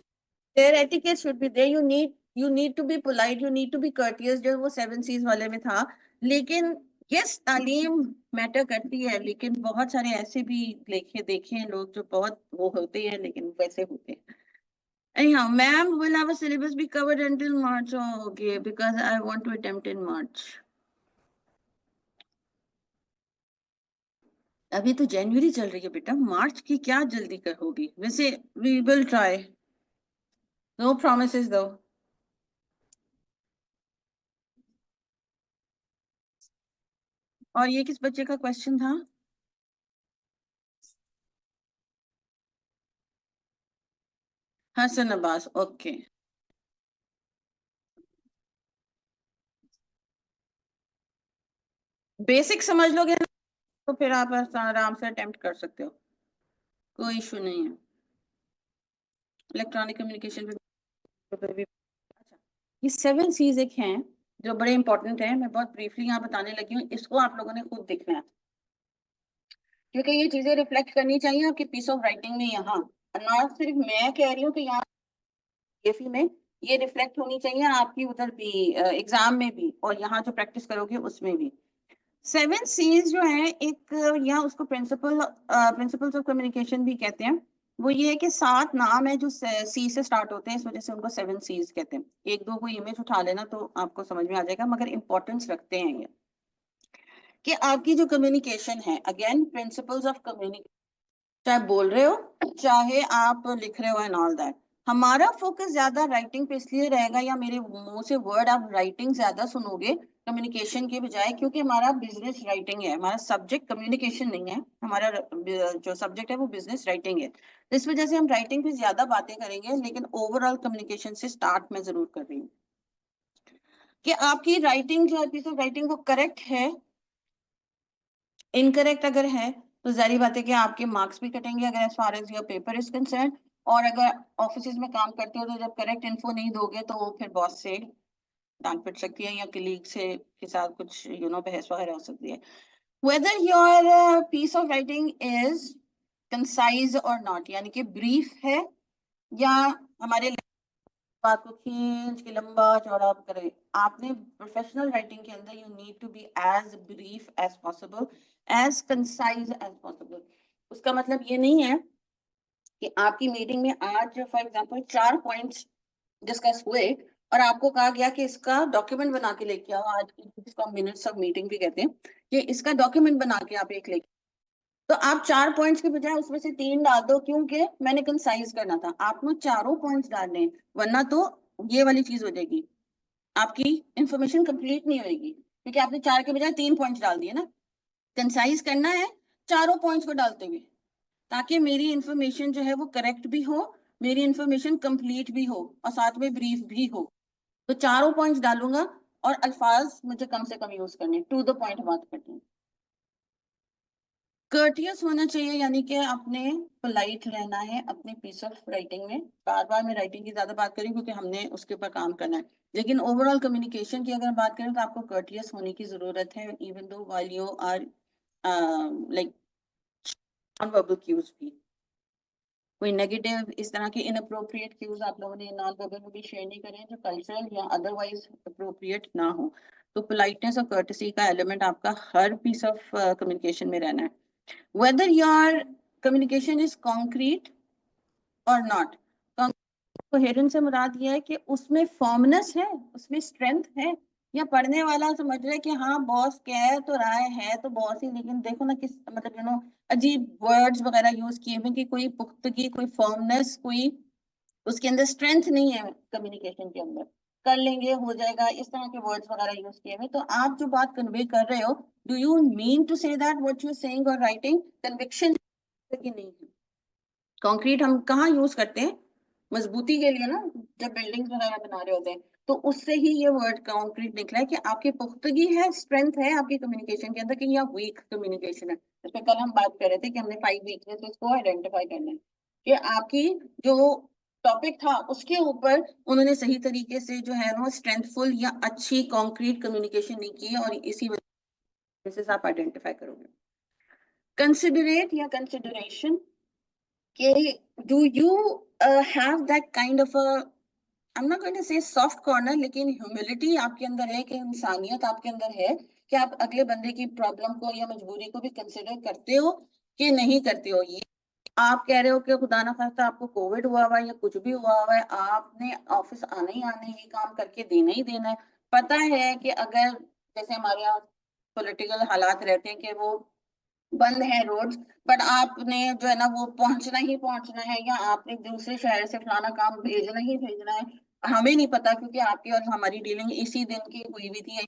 there etiquette should be there, you need to be polite, you need to be courteous, जो वो 7 C's वाले में था। लेकिन यस तालीम मैटर करती है, लेकिन बहुत सारे ऐसे भी देखे देखे हैं लोग जो बहुत वो होते हैं लेकिन वैसे होते हैं। Anyhow, ma'am, will our syllabus be covered until March? Oh, okay, because I want to attempt in March. अभी तो जनवरी चल रही है बेटा, मार्च की क्या जल्दी कर होगी वैसे। We will try, no promises दो। और ये किस बच्चे का क्वेश्चन था? हसन अब्बास, ओके। बेसिक समझ लोगे ना, तो फिर आप आराम से अटेम्प्ट कर सकते हो, कोई इशू नहीं है। इलेक्ट्रॉनिक कम्युनिकेशन पे भी अच्छा, ये 7 C's एक हैं जो बड़े इंपॉर्टेंट हैं, मैं बहुत ब्रीफली यहाँ बताने लगी हूँ, इसको आप लोगों ने खुद देखना है, क्योंकि ये चीजें रिफ्लेक्ट करनी चाहिए आपकी पीस ऑफ राइटिंग में यहाँ, ना सिर्फ मैं कह रही हूँ कि यहाँ केफी में ये रिफ्लेक्ट होनी चाहिए आपकी उधर भी एग्जाम में भी, और यहाँ जो प्रैक्टिस करोगे उसमें भी। 7 C's जो है एक, यहाँ उसको प्रिंसिपल्स ऑफ कम्युनिकेशन भी कहते हैं। वो ये है कि 7 नाम है जो सी से स्टार्ट होते हैं, इस वजह से उनको 7 C's कहते हैं। एक दो को इमेज उठा लेना तो आपको समझ में आ जाएगा, मगर इंपॉर्टेंस रखते हैं ये कि आपकी जो कम्युनिकेशन है, अगेन प्रिंसिपल्स ऑफ कम्युनिकेशन, चाहे बोल रहे हो चाहे आप लिख रहे हो एंड ऑल दैट, हमारा फोकस ज्यादा राइटिंग पे इसलिए रहेगा, या मेरे मुंह से वर्ड आप राइटिंग ज्यादा सुनोगे कम्युनिकेशन के बजाय, क्योंकि हमारा बिजनेस राइटिंग है, हमारा सब्जेक्ट कम्युनिकेशन नहीं है, हमारा जो सब्जेक्ट है वो बिजनेस राइटिंग है। तो इस वजह से हम राइटिंग पे ज्यादा बातें करेंगे, लेकिन ओवरऑल कम्युनिकेशन से स्टार्ट मैं जरूर कर रही हूँ कि आपकी राइटिंग जो है, पीस ऑफ राइटिंग वो करेक्ट है, इनकरेक्ट अगर है तो जारी बात है कि आपके मार्क्स भी कटेंगे अगर as far as your paper is concern. और अगर ऑफिस में काम करते हो तो जब करेक्ट इन्फो नहीं दोगे तो वो फिर बॉस से डांट पिट सकती है या कलीग से के साथ कुछ बहस वगैरह हो सकती है। Whether your piece of writing is concise और नॉट, यानी कि ब्रीफ है या हमारे बात को खींच के लंबा चौड़ा करे, आपने प्रोफेशनल राइटिंग के अंदर you need to be as brief as possible, as concise as possible. उसका मतलब ये नहीं है कि आपकी मीटिंग में आज फॉर एग्जांपल 4 पॉइंट्स डिस्कस हुए और आपको कहा गया कि इसका डॉक्यूमेंट बना के लेके आओ, आज इसका मिनट्स ऑफ मीटिंग भी कहते हैं, कि इसका डॉक्यूमेंट बना के आप एक लेके, तो आप 4 पॉइंट्स के बजाय उसमें से 3 डाल दो क्योंकि मैंने कंसाइज करना था। आपने चारों पॉइंट्स डालने हैं, वरना तो ये वाली चीज हो जाएगी, आपकी इंफॉर्मेशन कंप्लीट नहीं होगी क्योंकि आपने 4 के बजाय 3 पॉइंट्स डाल दिए ना। कंसाइज करना है चारों पॉइंट्स को डालते हुए, ताकि मेरी इंफॉर्मेशन जो है वो करेक्ट भी हो, मेरी इंफॉर्मेशन कंप्लीट भी हो और साथ में ब्रीफ भी हो। तो चारों पॉइंट्स डालूंगा और अल्फाज मुझे कम से कम यूज करने, टू द पॉइंट बात करनी है। कर्टियस होना चाहिए, यानी कि आपने पोलाइट रहना है अपने पीस ऑफ राइटिंग में। बार बार मैं राइटिंग की ज्यादा बात करी क्योंकि हमने उसके ऊपर काम करना है, लेकिन ओवरऑल कम्युनिकेशन की अगर बात करें तो आपको कर्टियस होने की जरूरत है, even though while you are like non verbal cues भी, कोई नेगेटिव इस तरह के इनअप्रोप्रिएट क्यूज आप लोगों ने नॉन वर्बल में भी शेयर नहीं करें जो कल्चरल या अदरवाइज अप्रोप्रिएट ना हो। तो पोलाइटनेस और कर्टसी का एलिमेंट आपका हर पीस ऑफ कम्युनिकेशन में रहना है। whether your communication is concrete or not। Coherence से मुराद ये है कि उसमें फॉर्मनेस है, उसमें स्ट्रेंथ है, या पढ़ने वाला समझ रहे कि हाँ बॉस कह तो रहा है तो बॉस ही, लेकिन देखो ना किस मतलब अजीब वर्ड्स वगैरह यूज किए हुए कि कोई पुख्तगी, कोई फॉर्मनेस, कोई उसके अंदर स्ट्रेंथ नहीं है कम्युनिकेशन के अंदर। कर लेंगे हो जाएगा इस तरह के वर्ड्स वगैरह यूज किए हुए, तो आप जो बात कन्वे कर रहे हो, do you mean to say that what you saying और राइटिंग, कन्विक्शन कि नहीं है। कंक्रीट हम कहाँ यूज करते हैं, मजबूती के लिए ना, जब बिल्डिंग्स वगैरह बना रहे होते हैं, तो उससे ही ये वर्ड कंक्रीट निकला है कि आपकी पुख्तगी है, स्ट्रेंथ है आपकी कम्युनिकेशन के अंदर, कि या वीक कम्युनिकेशन है। इस पे कल हम बात कर रहे थे कि हमने 5 वीकनेसेस को आइडेंटिफाई करना है, कि आपकी जो टॉपिक था उसके ऊपर उन्होंने सही तरीके से जो है ना स्ट्रेंथफुल या अच्छी कॉन्क्रीट कम्युनिकेशन नहीं की, और इसी वजह से आप आइडेंटिफाई करोगे। कंसिडरेट या कंसिडरेशन के, do you have that kind of a, I'm not going to say soft corner, लेकिन ह्यूमिलिटी आपके अंदर है, कि इंसानियत आपके अंदर है, कि आप अगले बंदे की प्रॉब्लम को या मजबूरी को भी कंसिडर करते हो कि नहीं करते हो। ये आप कह रहे हो कि खुदा ना खास्ता आपको कोविड हुआ हुआ है या कुछ भी हुआ हुआ है, आपने ऑफिस आना ही आना है, ये काम करके देना ही देना है। पता है कि अगर जैसे हमारे यहाँ पॉलिटिकल हालात रहते हैं कि वो बंद है रोड, बट आपने जो है ना वो पहुंचना ही पहुंचना है, या आपने दूसरे शहर से फलाना काम भेजना ही भेजना है, हमें नहीं पता क्योंकि आपकी और हमारी डीलिंग इसी दिन की हुई हुई थी।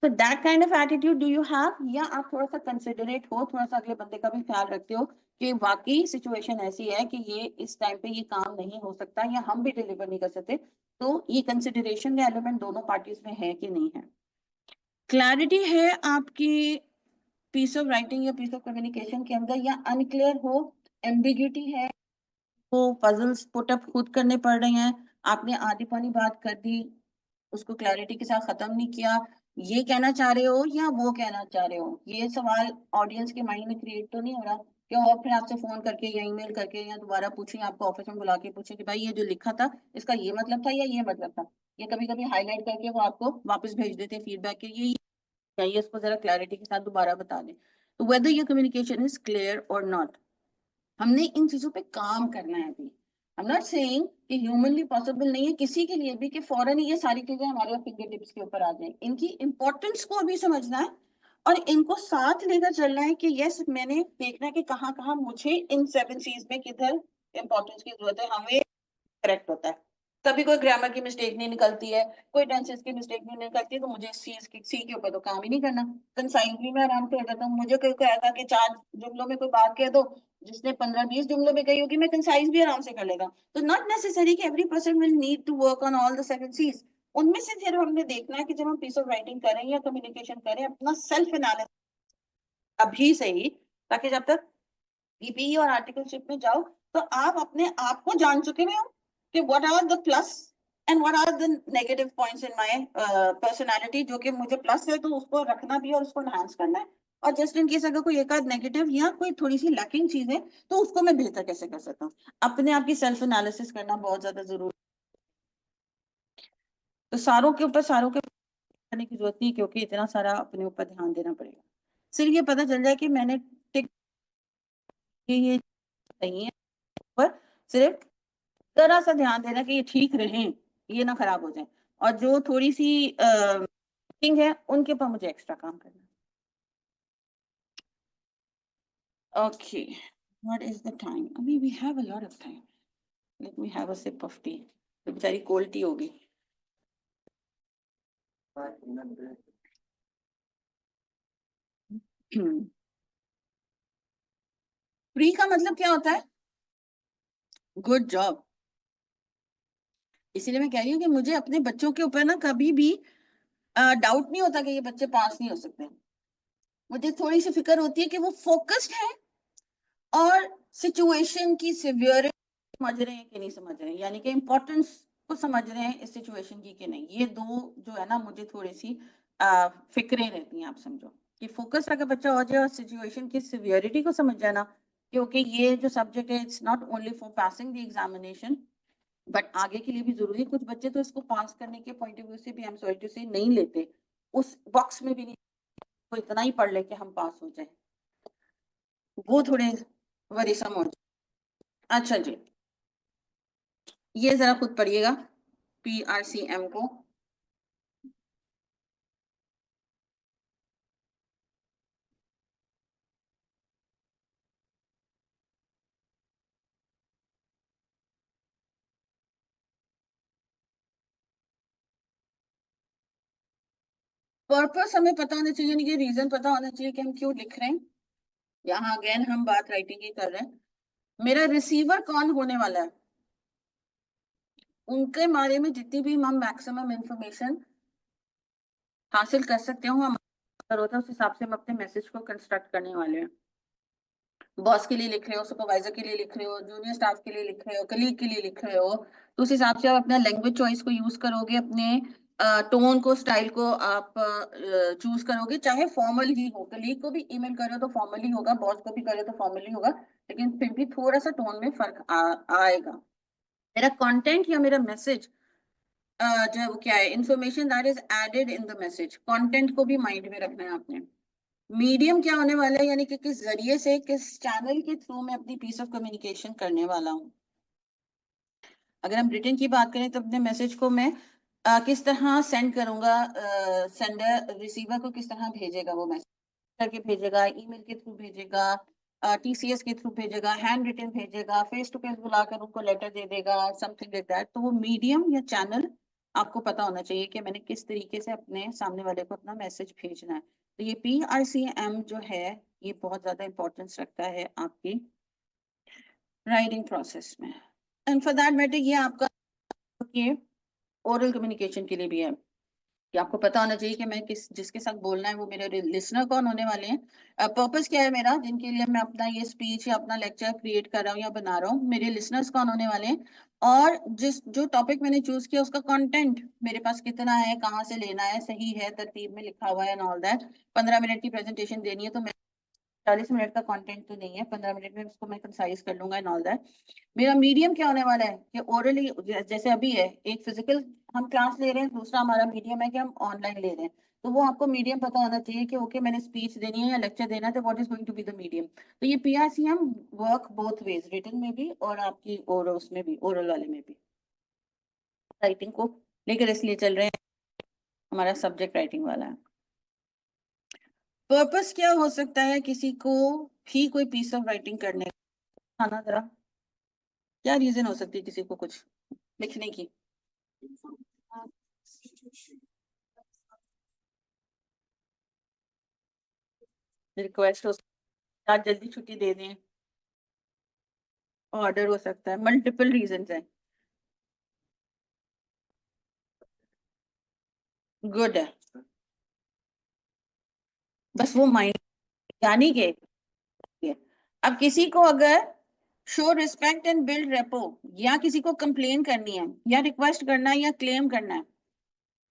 तो that kind of attitude do you have, या आप थोड़ा सा कंसिडरेट हो, थोड़ा सा अगले बंदे का भी ख्याल रखते हो कि वाकई सिचुएशन ऐसी है कि ये इस टाइम पे ये काम नहीं हो सकता या हम भी डिलीवर नहीं कर सकते। तो ये कंसिडरेशन का एलिमेंट दोनों पार्टीज में है कि नहीं है। क्लैरिटी है आपकी पीस ऑफ राइटिंग या पीस ऑफ कम्युनिकेशन के अंदर, या अनक्लियर हो, एम्बिग्यूटी है, वो पजल्स पुट अप खुद करने पड़ रहे हैं, आपने आधी पानी बात कर दी, उसको क्लैरिटी के साथ खत्म नहीं किया, ये कहना चाह रहे हो या वो कहना चाह रहे हो, ये सवाल ऑडियंस के माइंड में क्रिएट तो नहीं हो रहा कि और फिर आपसे फोन करके या ईमेल करके या दोबारा पूछें, आपको ऑफिस में बुला के पूछें कि भाई ये जो लिखा था इसका ये मतलब था या ये मतलब था। ये कभी कभी हाईलाइट करके वो आपको वापस भेज देते हैं फीडबैक के, ये चाहिए, इसको जरा क्लैरिटी के साथ दोबारा बता दें। तो whether your communication is clear और नॉट, हमने इन चीजों पे काम करना है अभी। आई एम नॉट सेइंग कि ह्यूमनली पॉसिबल नहीं है किसी के लिए भी कि फौरन ही ये सारी चीजें हमारे फिंगर टिप्स के ऊपर आ जाए। इनकी इंपॉर्टेंस को अभी समझना है और इनको साथ लेकर चलना है कि यस मैंने देखना है कि कहाँ कहाँ मुझे इन 7 C's में किधर इंपॉर्टेंस की जरूरत है, हमें करेक्ट होता है। कभी कोई ग्रामर की मिस्टेक नहीं निकलती है, कोई टेंसेस की मिस्टेक नहीं निकलती है, तो मुझे इस चीज की सी के ऊपर तो काम ही नहीं करना। कंसाइज भी मैं आराम से हो जाता हूँ। मुझे कोई कहेगा कि 4 जुमलों में कोई बात कह दो, जिसने 15-20 जुमलों में कही होगी, मैं कंसाइज भी आराम से कर लेगा। तो नॉट नेसेसरी कि every person will need to work on all the 7 C's। उनमें से फिर हमने देखना है कि जब हम पीस ऑफ राइटिंग करें या कम्युनिकेशन करें, अपना सेल्फ एनालिसिस अभी से ही ताकि जब तक पीपीई और आर्टिकलशिप में जाओ तो आप अपने आप को जान चुके हो कि what are the plus and what are the negative points in my personality, जो कि मुझे प्लस है तो उसको रखना भी है और उसको एनहांस करना है, और जस्ट इन केस अगर कोई एक आध नेगेटिव या कोई थोड़ी सी लैकिंग चीज है तो उसको मैं बेहतर कैसे कर सकता हूँ। अपने आप की सेल्फ एनालिसिस करना बहुत ज्यादा जरूरी। तो सारों के करने की जरूरत नहीं, क्योंकि इतना सारा अपने ऊपर ध्यान देना पड़ेगा। सिर्फ ये पता चल जाए कि मैंने टिक ये सही है, पर सिर्फ जरा सा ध्यान देना कि ये ठीक रहे, ये ना खराब हो जाए, और जो थोड़ी सी थिंग है उनके ऊपर मुझे एक्स्ट्रा काम करना। Okay, what is the time? अभी we have a lot of time. Let me have a sip of tea. तो बेचारी कोल्ड टी होगी। फ्री का मतलब क्या होता है? Good job. इसीलिए मैं कह रही हूँ कि मुझे अपने बच्चों के ऊपर ना कभी भी डाउट नहीं होता कि ये बच्चे पास नहीं हो सकते। मुझे थोड़ी सी फिक्र होती है कि वो फोकस्ड है और सिचुएशन की सिवियरिटी समझ रहे हैं कि नहीं समझ रहे हैं, यानी कि इम्पोर्टेंस को समझ रहे हैं इस सिचुएशन की कि नहीं। ये दो जो है ना, मुझे थोड़ी सी फिक्रें रहती हैं, आप समझो कि फोकस अगर बच्चा हो जाए और सिचुएशन की सिवियरिटी को समझ जाए ना, क्योंकि ये जो सब्जेक्ट है it's not only for passing the examination but आगे के लिए भी जरूरी है। कुछ बच्चे तो इसको पास करने के पॉइंट ऑफ व्यू से भी, आई एम सॉरी टू से, नहीं लेते, उस बॉक्स में भी नहीं, वो इतना ही पढ़ ले कि हम पास हो जाए, वो थोड़े वरीसम हो जाए। अच्छा जी, ये जरा खुद पढ़िएगा PRCM को। पर्पस हमें पता होना चाहिए, यानी कि रीजन पता होना चाहिए कि हम क्यों लिख रहे हैं। यहाँ अगेन हम बात राइटिंग की कर रहे हैं। मेरा रिसीवर कौन होने वाला है, उनके बारे में जितनी भी हम मैक्सिमम इंफॉर्मेशन हासिल कर सकते हो हम होता है, उस हिसाब से हम अपने मैसेज को कंस्ट्रक्ट करने वाले हैं। बॉस के लिए लिख रहे हो, सुपरवाइजर के लिए लिख रहे हो, जूनियर स्टाफ के लिए लिख रहे हो, कलीग के लिए लिख रहे हो, तो उस हिसाब से आप अपना लैंग्वेज चॉइस को यूज करोगे, अपने टोन को, स्टाइल को आप चूज करोगे। चाहे फॉर्मल ही हो, कलीग को भी ईमेल करो तो फॉर्मल ही होगा, बॉस को भी करो तो फॉर्मल ही होगा, लेकिन फिर भी थोड़ा सा टोन में फर्क आएगा। मेरा कंटेंट या मेरा मैसेज जो है वो क्या है, information that is added in the message, content को भी माइंड में रखना है आपने। मीडियम क्या होने वाला है, यानी कि किस जरिए से, किस चैनल के थ्रू मैं अपनी पीस ऑफ कम्युनिकेशन करने वाला हूँ। अगर हम रिटन की बात करें तो अपने मैसेज को मैं किस तरह सेंड करूंगा, सेंडर रिसीवर को किस तरह भेजेगा, वो मैसेज करके भेजेगा, ईमेल के थ्रू भेजेगा, TCS के थ्रू भेजेगा, हैंड रिटन भेजेगा, फेस टू फेस बुलाकर उनको लेटर दे देगा, समथिंग लाइक दैट। तो वो मीडियम या चैनल आपको पता होना चाहिए कि मैंने किस तरीके से अपने सामने वाले को अपना मैसेज भेजना है। तो ये PRCM जो है ये बहुत ज्यादा इंपॉर्टेंस रखता है आपकी राइटिंग प्रोसेस में। एंड फॉर दैट मैटर ये आपका ये ओरल कम्युनिकेशन के लिए भी है कि आपको पता होना चाहिए कि मैं किस जिसके साथ बोलना है वो मेरे लिसनर कौन होने वाले हैं। पर्पस क्या है मेरा, जिनके लिए मैं अपना ये स्पीच या अपना लेक्चर क्रिएट कर रहा हूँ या बना रहा हूँ, मेरे लिसनर्स कौन होने वाले हैं, और जो टॉपिक मैंने चूज किया उसका कंटेंट मेरे पास कितना है, कहाँ से लेना है, सही है, तरतीब में लिखा हुआ है एंड ऑल दैट। 15 मिनट की प्रेजेंटेशन देनी है तो मैं 40 मिनट का कंटेंट तो नहीं है, 15 मिनट में उसको मैं कंसाइज कर लूंगा एंड ऑल दैट। मेरा मीडियम क्या होने वाला है कि ओरली, जैसे अभी है एक फिजिकल हम क्लास ले रहे हैं, दूसरा हमारा मीडियम है कि हम ऑनलाइन ले रहे हैं। तो वो आपको मीडियम पता होना चाहिए कि ओके मैंने स्पीच देनी है या लेक्चर देना है तो what is going to be the medium. तो ये PRCM work both ways, written में भी और आपकी ओरल उसमें भी, ओरल वाले में भी। राइटिंग को लेकर इसलिए चल रहे हैं, हमारा सब्जेक्ट राइटिंग वाला है। पर्पस क्या हो सकता है किसी को भी कोई पीस ऑफ राइटिंग करने का, ना जरा क्या रीजन हो सकती है किसी को कुछ लिखने की? रिक्वेस्ट हो सकता है, आज जल्दी छुट्टी दे दें, ऑर्डर हो सकता है, मल्टीपल रीजन है। गुड है, बस वो माइंड यानी कि अब किसी को अगर show respect and build repo, या किसी को कंप्लेन करनी है या रिक्वेस्ट करना है या क्लेम करना है,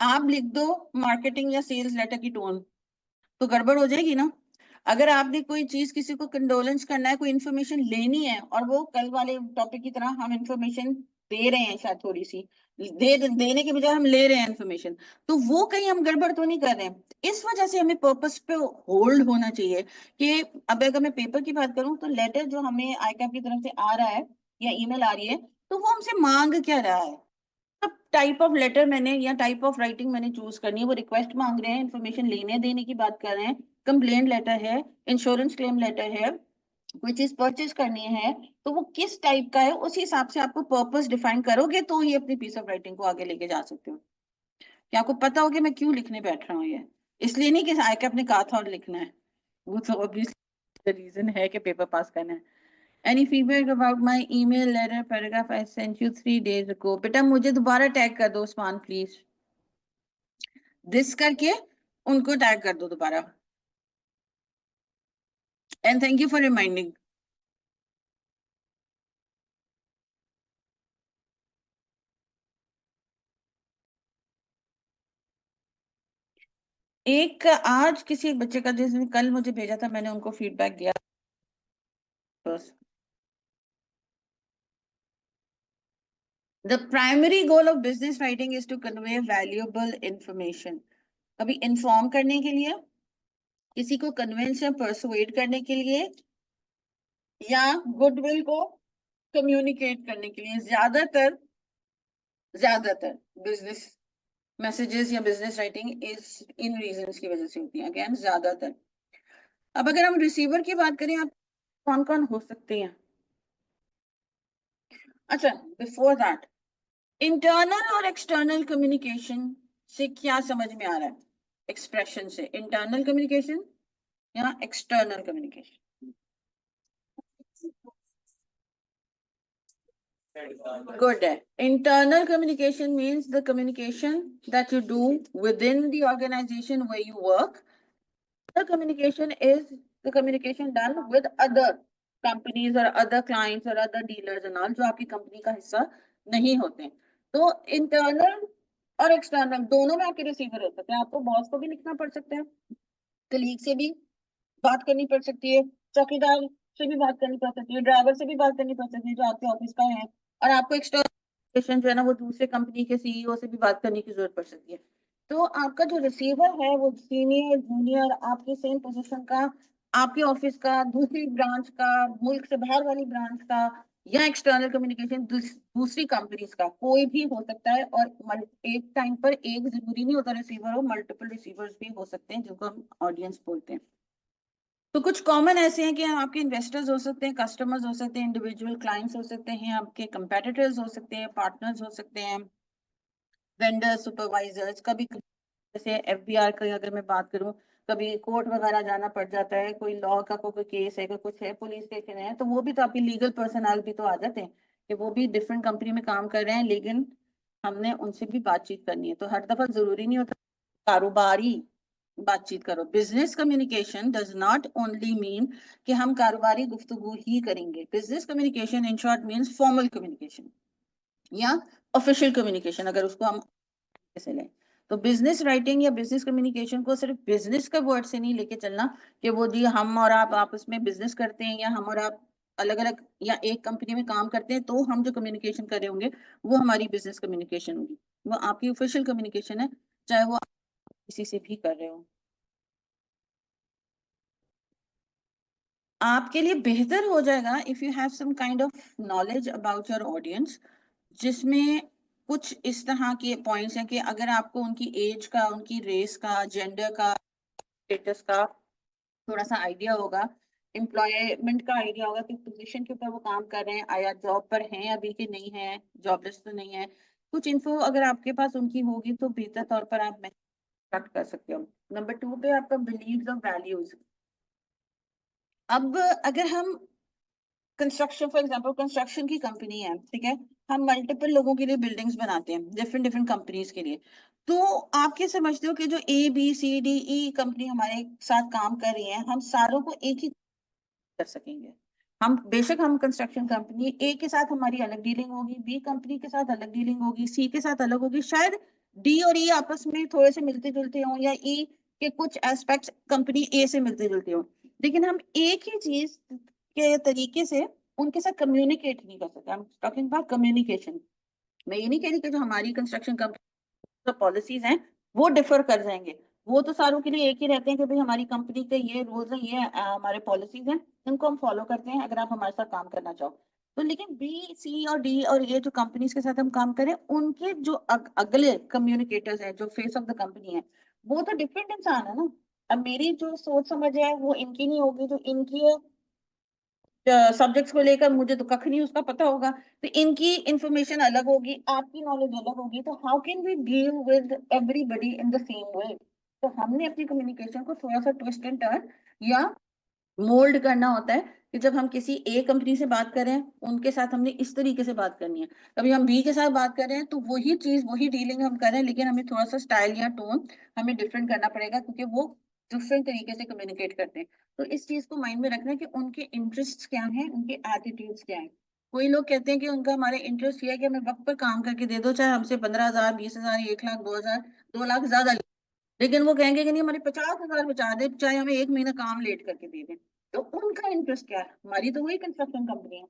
आप लिख दो मार्केटिंग या सेल्स लेटर की टोन, तो गड़बड़ हो जाएगी ना। अगर आपने कोई चीज किसी को कंडोलेंस करना है, कोई इन्फॉर्मेशन लेनी है, और वो कल वाले टॉपिक की तरह हम इन्फॉर्मेशन दे रहे हैं, शायद थोड़ी सी देने के बजाय हम ले रहे हैं इन्फॉर्मेशन, तो वो कहीं हम गड़बड़ तो नहीं कर रहे हैं। इस वजह से हमें पर्पस पे होल्ड होना चाहिए कि अब अगर मैं पेपर की बात करूं, तो लेटर जो हमें आईकैप की तरफ से आ रहा है या ईमेल आ रही है, तो वो हमसे मांग क्या रहा है। अब टाइप ऑफ लेटर मैंने या टाइप ऑफ राइटिंग मैंने चूज करनी है। वो रिक्वेस्ट मांग रहे हैं, इन्फॉर्मेशन लेने देने की बात कर रहे हैं, कंप्लेंट लेटर है, इंश्योरेंस क्लेम लेटर है, कोई चीज परचेज करनी है, तो वो किस टाइप का है, उस हिसाब से आपको पर्पस डिफाइन करोगे तो ये अपनी पीस ऑफ राइटिंग को आगे लेके जा सकते हो। कि आपको पता हो कि मैं क्यों लिखने बैठ रहा हूँ ये, इसलिए नहीं कि आके आपने कहा था और लिखना है, वो तो ऑब्वियसली रीजन है कि पेपर पास करना है। Any feedback about my email letter paragraph I sent you 3 days ago? बेटा मुझे दोबारा टैग कर दो उस्मान प्लीज, दिस करके उनको टैग कर दो दोबारा, and thank you for reminding. एक आज किसी एक बच्चे का जिसने कल मुझे भेजा था, मैंने उनको फीडबैक दिया बस। The primary goal of business writing is to convey valuable information। कभी इन्फॉर्म करने के लिए, किसी को कन्विंस या परसुएड करने के लिए, या गुडविल को कम्युनिकेट करने के लिए, ज्यादातर बिजनेस मैसेजेस या बिजनेस राइटिंग इस इन रीजंस की वजह से होती है, अगेन ज्यादातर। अब अगर हम रिसीवर की बात करें, आप कौन कौन हो सकते हैं। अच्छा, बिफोर दैट, इंटरनल और एक्सटर्नल कम्युनिकेशन से क्या समझ में आ रहा है, एक्सप्रेशन से, इंटरनल कम्युनिकेशन या external communication. Good. Internal communication means the communication that you do within the organization where you work. The communication is the communication done with other companies or other clients or other dealers and all, जो आपकी company का हिस्सा नहीं होते। तो internal और external दोनों में आपके रिसीवर हो सकते हैं। आपको बॉस को भी लिखना पड़ सकता है, कलीग से भी बात करनी पड़ सकती है, चौकीदार से भी बात करनी पड़ सकती है, ड्राइवर से भी बात करनी पड़ सकती है जो आपके ऑफिस का है, और आपको एक्सटर्नल जो है ना, वो दूसरे कंपनी के सीईओ से भी बात करने की जरूरत पड़ सकती है। तो आपका जो रिसीवर है वो सीनियर जूनियर आपके सेम पोजीशन का, आपके ऑफिस का, दूसरी ब्रांच का, मुल्क से बाहर वाली ब्रांच का, या एक्सटर्नल कम्युनिकेशन दूसरी कंपनीज का, कोई भी हो सकता है। और एक टाइम पर एक जरूरी नहीं होता रिसीवर हो, मल्टीपल रिसीवर्स भी हो सकते हैं जिनको हम ऑडियंस बोलते हैं। तो कुछ कॉमन ऐसे हैं कि आपके इन्वेस्टर्स हो सकते हैं, कस्टमर्स हो सकते हैं, इंडिविजुअल क्लाइंट्स हो सकते हैं, आपके कंपेटिटर्स हो सकते हैं, पार्टनर्स हो सकते हैं, वेंडर्स, सुपरवाइजर्स। कभी जैसे एफबीआर की अगर मैं बात करूं, कभी कोर्ट वगैरह जाना पड़ जाता है, कोई लॉ का कोई केस है, कोई कुछ है, पुलिस स्टेशन है, तो वो भी तो आपकी लीगल पर्सनल भी तो आ जाते हैं कि वो भी डिफरेंट कंपनी में काम कर रहे हैं, लेकिन हमने उनसे भी बातचीत करनी है। तो हर दफा जरूरी नहीं होता कारोबारी बातचीत करो। Business communication does not only mean कि हम कारोबारी गुफ्तगू ही करेंगे। Business communication in short means formal communication या ऑफिशियल कम्युनिकेशन, अगर उसको हम कैसे लें। तो बिजनेस राइटिंग या बिजनेस कम्युनिकेशन को सिर्फ बिजनेस का वर्ड से नहीं लेके चलना कि वो जी हम और आप आपस में बिजनेस करते हैं, या हम और आप अलग अलग या एक कंपनी में काम करते हैं, तो हम जो कम्युनिकेशन कर रहे होंगे वो हमारी बिजनेस कम्युनिकेशन होगी। वो आपकी ऑफिशियल कम्युनिकेशन है, चाहे वो आप किसी से भी कर रहे हो। आपके लिए बेहतर हो जाएगा if you have some kind of knowledge about your audience, जिसमें कुछ इस तरह के पॉइंट्स हैं कि अगर आपको उनकी एज का, उनकी रेस का, जेंडर का, स्टेटस का थोड़ा सा आइडिया होगा, एम्प्लॉयमेंट का आइडिया होगा कि पोजीशन के ऊपर वो काम कर रहे हैं, आया जॉब पर हैं अभी कि नहीं है, जॉबलेस तो नहीं है, कुछ इन्फो अगर आपके पास उनकी होगी तो बेहतर तौर पर आप मैनेज कर सकते हो। नंबर 2 पे आपका बिलीव्स और वैल्यूज। अब अगर हम कंस्ट्रक्शन, फॉर एग्जांपल कंस्ट्रक्शन की कंपनी है, ठीक है, हम मल्टीपल लोगों के लिए बिल्डिंग्स बनाते हैं, डिफरेंट डिफरेंट कंपनीज के लिए। तो आप क्या समझते हो कि जो ABCDE कंपनी हमारे साथ काम कर रही है, हम सारों को एक ही कर सकेंगे? हम बेशक हम कंस्ट्रक्शन कंपनी ए के साथ हमारी अलग डीलिंग होगी, बी कंपनी के साथ अलग डीलिंग होगी, सी के साथ अलग होगी, शायद डी और ई आपस में थोड़े से मिलते जुलते हों, या ई के कुछ एस्पेक्ट्स कंपनी ए से मिलते जुलते हों, लेकिन हम एक ही चीज के तरीके से उनके साथ कम्युनिकेट नहीं कर सकते। हम टॉकिंग अबाउट कम्युनिकेशन। मैं ये नहीं कह रही कि जो हमारी कंस्ट्रक्शन कंपनी पॉलिसीज हैं वो डिफर कर जाएंगे, वो तो सारों के लिए एक ही रहते हैं कि भाई हमारी कंपनी के ये रूल्स हैं, ये हमारे पॉलिसीज हैं, इनको हम फॉलो करते हैं अगर आप हमारे साथ काम करना चाहो तो। लेकिन बी सी और डी और ये जो कंपनीज के साथ हम काम करें, उनके जो अगले कम्युनिकेटर्स हैं, जो फेस ऑफ द कंपनी है, वो तो डिफरेंट इंसान है ना। अब मेरी जो सोच समझ है वो इनकी नहीं होगी, जो इनकी है सब्जेक्ट्स को लेकर मुझे तो कख नहीं उसका पता होगा, तो इनकी इंफॉर्मेशन अलग होगी, आपकी नॉलेज अलग होगी, तो how can we deal with everybody in the same way. तो हमने अपनी कम्युनिकेशन को थोड़ा सा ट्विस्ट एंड टर्न या मोल्ड करना होता है कि जब हम किसी ए कंपनी से बात करें उनके साथ हमने इस तरीके से बात करनी है, कभी हम बी के साथ बात कर रहे हैं तो वही चीज वही डीलिंग हम कर रहे हैं, लेकिन हमें थोड़ा सा स्टाइल या टोन हमें डिफरेंट करना पड़ेगा क्योंकि वो डिफरेंट तरीके से कम्युनिकेट करते हैं। तो इस चीज को माइंड में रखना है कि उनके इंटरेस्ट क्या हैं, उनके एटीट्यूड्स क्या हैं। कोई लोग कहते हैं कि उनका हमारे इंटरेस्ट ये है कि हमें वक्त पर काम करके दे दो, चाहे हमसे 15,000 20,000 1 लाख 2,000 2 लाख ज्यादा, लेकिन वो कहेंगे कि नहीं हमारे 50,000 बचा दे, चाहे हमें 1 महीना काम लेट करके दे दें। तो उनका इंटरेस्ट क्या है, हमारी तो वही कंस्ट्रक्शन कंपनी है,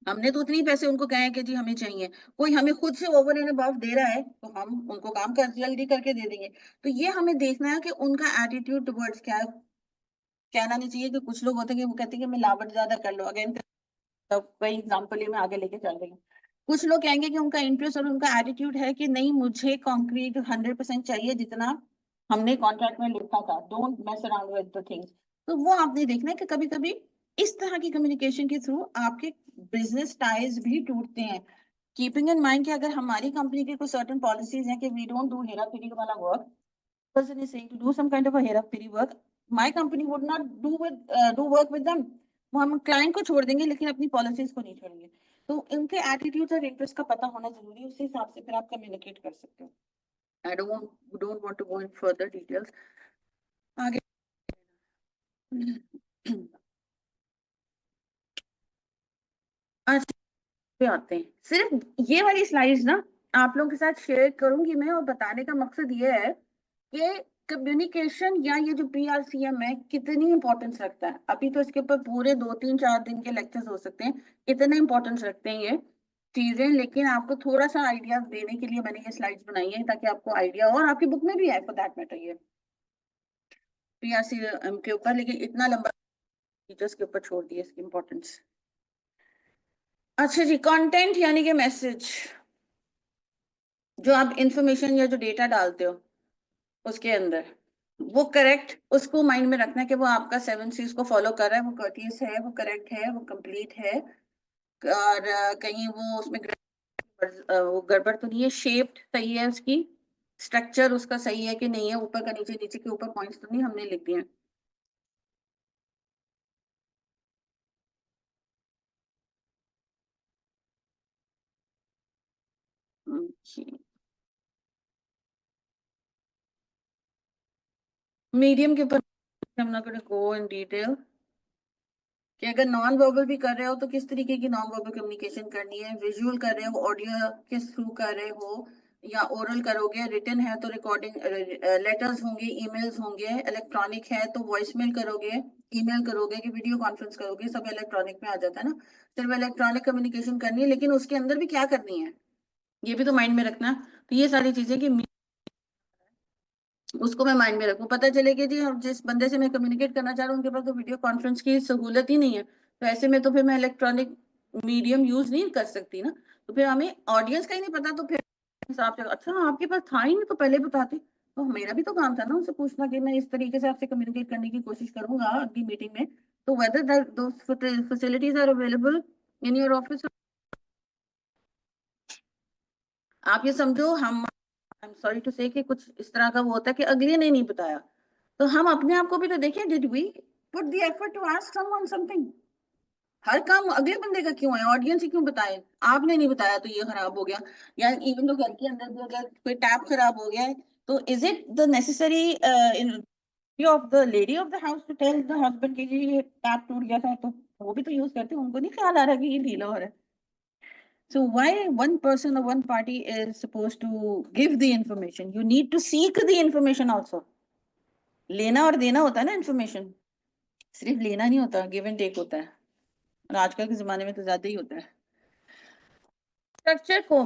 हमने तो उतने ही पैसे उनको कहे कि जी हमें चाहिए। कोई हमें खुद से ओवर एंड अबव दे रहा है तो हम उनको काम कर जल्दी करके दे देंगे। तो ये हमें देखना है कि उनका एटीट्यूड टुवर्ड्स क्या है। कहना नहीं चाहिए कि कुछ लोग होते हैं कि वो कहते हैं कि मैं लावट ज्यादा कर लो, अगेन कई एग्जाम्पल ही मैं आगे लेके चल रही हूँ। कुछ लोग कहेंगे कि उनका इंटरेस्ट और उनका एटीट्यूड है कि नहीं मुझे कॉन्क्रीट 100% चाहिए जितना हमने कॉन्ट्रैक्ट में लिखा था, don't mess around with the things. तो वो आपने देखना है कि कभी कभी इस तरह की कम्युनिकेशन के थ्रू आपके बिजनेस टाइज भी टूटते हैं। कीपिंग इन माइंड कि अगर हमारी कंपनी की कुछ सर्टेन पॉलिसीज हैं कि वी डोंट डू हेरा फेरी वाला work, person is saying to do some kind of a hera pheri work, my company would not do work with them। वो हम क्लाइंट को छोड़ देंगे लेकिन अपनी पॉलिसीज को नहीं छोड़ेंगे। तो उनके एटीट्यूड और इंटरेस्ट का पता होना जरूरी है, उस हिसाब से फिर आप कम्युनिकेट कर सकते हो। I don't want to go in further details आगे। आज पे आते हैं, सिर्फ ये वाली स्लाइड्स ना आप लोगों के साथ शेयर करूंगी मैं, और बताने का मकसद ये है कि कम्युनिकेशन या ये जो पीआरसीएम है कितनी इंपॉर्टेंस रखता है। अभी तो इसके ऊपर पूरे 2 3 4 दिन के लेक्चर्स हो सकते हैं, इतने इंपॉर्टेंस रखते हैं ये चीजें, लेकिन आपको थोड़ा सा आइडिया देने के लिए मैंने ये स्लाइड्स बनाई है ताकि आपको आइडिया, और आपकी बुक में भी है फॉर दैट मैटर ये पीआरसीएम के ऊपर, लेकिन इतना लंबा टीचर्स के ऊपर छोड़ दिया इसकी इंपॉर्टेंस। अच्छा जी, कंटेंट यानी कि मैसेज, जो आप इंफॉर्मेशन या जो डेटा डालते हो उसके अंदर, वो करेक्ट, उसको माइंड में रखना है कि वो आपका 7 Cs को फॉलो कर रहा है, वो कर्टियस है, वो करेक्ट है, वो कंप्लीट है, और कहीं वो उसमें वो गड़बड़ तो नहीं है, शेप्ड सही है उसकी, स्ट्रक्चर उसका सही है कि नहीं है, ऊपर का नीचे नीचे के ऊपर पॉइंट्स तो नहीं हमने लिख दिए हैं। मीडियम के ऊपर हम ना करें गो इन डिटेल कि अगर नॉन वर्बल भी कर रहे हो तो किस तरीके की नॉन वर्बल कम्युनिकेशन करनी है, विजुअल कर रहे हो ऑडियो किस थ्रू कर रहे हो, या ओरल करोगे, रिटन है तो रिकॉर्डिंग लेटर्स होंगे, ईमेल्स होंगे, इलेक्ट्रॉनिक है तो वॉइसमेल करोगे, ईमेल करोगे कि वीडियो कॉन्फ्रेंस करोगे, सब इलेक्ट्रॉनिक में आ जाता है ना। सिर्फ इलेक्ट्रॉनिक कम्युनिकेशन करनी है लेकिन उसके अंदर भी क्या करनी है ये भी तो माइंड में रखना। तो ये सारी चीजें कि उसको मैं माइंड में रखूं, पता चले कि जी हम जिस बंदे से मैं कम्युनिकेट करना चाह रहा हूँ उनके पास तो वीडियो कॉन्फ्रेंस की सहूलत ही नहीं है, तो ऐसे में तो फिर मैं इलेक्ट्रॉनिक मीडियम यूज नहीं कर सकती ना। तो फिर हमें ऑडियंस का ही नहीं पता, तो फिर हिसाब से अच्छा आपके पास था ही नहीं तो पहले बताते। तो मेरा भी तो काम था ना उनसे पूछना कि मैं इस तरीके से आपसे कम्युनिकेट करने की कोशिश करूंगा अगली मीटिंग में, तो whether those facilities are available in your office. आप ये समझो हम, आई एम सॉरी टू से कि कुछ इस तरह का वो होता है कि अगले ने नहीं बताया, तो हम अपने आप को भी तो देखें, did we put the effort to ask someone something. हर काम अगले बंदे का क्यों है, ऑडियंस ही क्यों बताए, आपने नहीं बताया तो ये खराब हो गया। या इवन तो घर के अंदर भी अगर कोई टैप खराब हो गया है तो is it the necessary in of the lady of the house to tell the husband कि ये टैप टूट गया था तो वो भी तो यूज करते हैं, उनको नहीं ख्याल आ रहा कि ये ढीला हो रहा है. So why one person or one party is supposed to give the information? You need to seek the information also. लेना और देना होता है ना इंफॉर्मेशन, सिर्फ लेना नहीं होता, गिव एंड टेक होता है, और आजकल के जमाने में तो ज्यादा ही होता है. स्ट्रक्चर को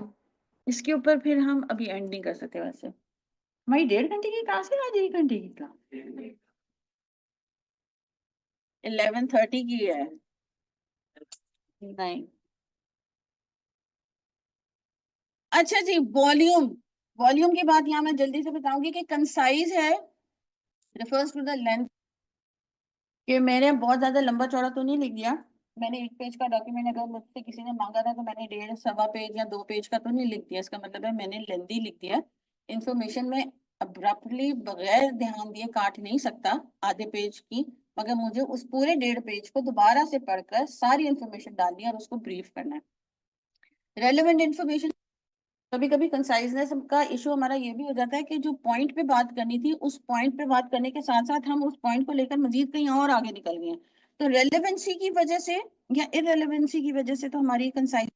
इसके ऊपर फिर हम अभी एंड नहीं कर सकते. वैसे हमारी 1.5 घंटे की क्लास है, आज 1 घंटे की क्लास 11:30 की है. नहीं. अच्छा जी, वॉल्यूम. वॉल्यूम की बात यहाँ मैं जल्दी से बताऊंगी कि कंसाइज है, रिफर्स टू द लेंथ. कि मैंने बहुत ज्यादा लंबा चौड़ा तो नहीं लिख दिया. मैंने 1 पेज का डॉक्यूमेंट अगर मुझसे किसी ने मांगा था तो मैंने 1.5 सवा पेज या 2 पेज का तो नहीं लिख दिया. इसका मतलब है मैंने लेंथी लिख दिया. इंफॉर्मेशन में अब्रप्टली बगैर ध्यान दिए काट नहीं सकता आधे पेज की, मगर मुझे उस पूरे 1.5 पेज को दोबारा से पढ़कर सारी इंफॉर्मेशन डालनी है और उसको ब्रीफ करना है. Relevant information. कभी कभी कंसाइजनेस का इशू हमारा ये भी हो जाता है कि जो पॉइंट पे बात करनी थी उस पॉइंट पे बात करने के साथ साथ हम उस पॉइंट को लेकर मजीद कहीं और आगे निकल गए हैं. तो रेलेवेंसी की वजह से या इररेलेवेंसी की वजह से तो हमारी कंसाइज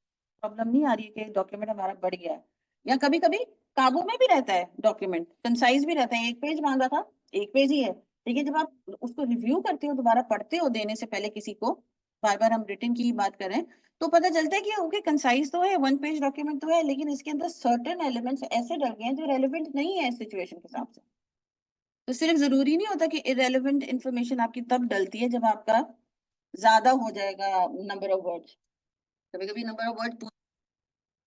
प्रॉब्लम नहीं आ रही है कि डॉक्यूमेंट हमारा बढ़ गया है. या कभी कभी काबू में भी रहता है डॉक्यूमेंट, कंसाइज भी रहता है. 1 पेज मांगा था, 1 पेज ही है, लेकिन जब आप उसको रिव्यू करते हो, दोबारा पढ़ते हो देने से पहले किसी को, बार बार हम रिटन की ही बात कर रहे हैं, तो पता चलता है कि ओके कंसाइज तो है, 1 पेज डॉक्यूमेंट तो है, लेकिन इसके अंदर सर्टेन एलिमेंट्स ऐसे डल गए हैं जो रेलेवेंट नहीं है इस सिचुएशन के हिसाब से. तो सिर्फ जरूरी नहीं होता कि इरेलीवेंट इंफॉर्मेशन आपकी तब डलती है जब आपका ज्यादा हो जाएगा नंबर ऑफ वर्ड्स. कभी कभी नंबर ऑफ वर्ड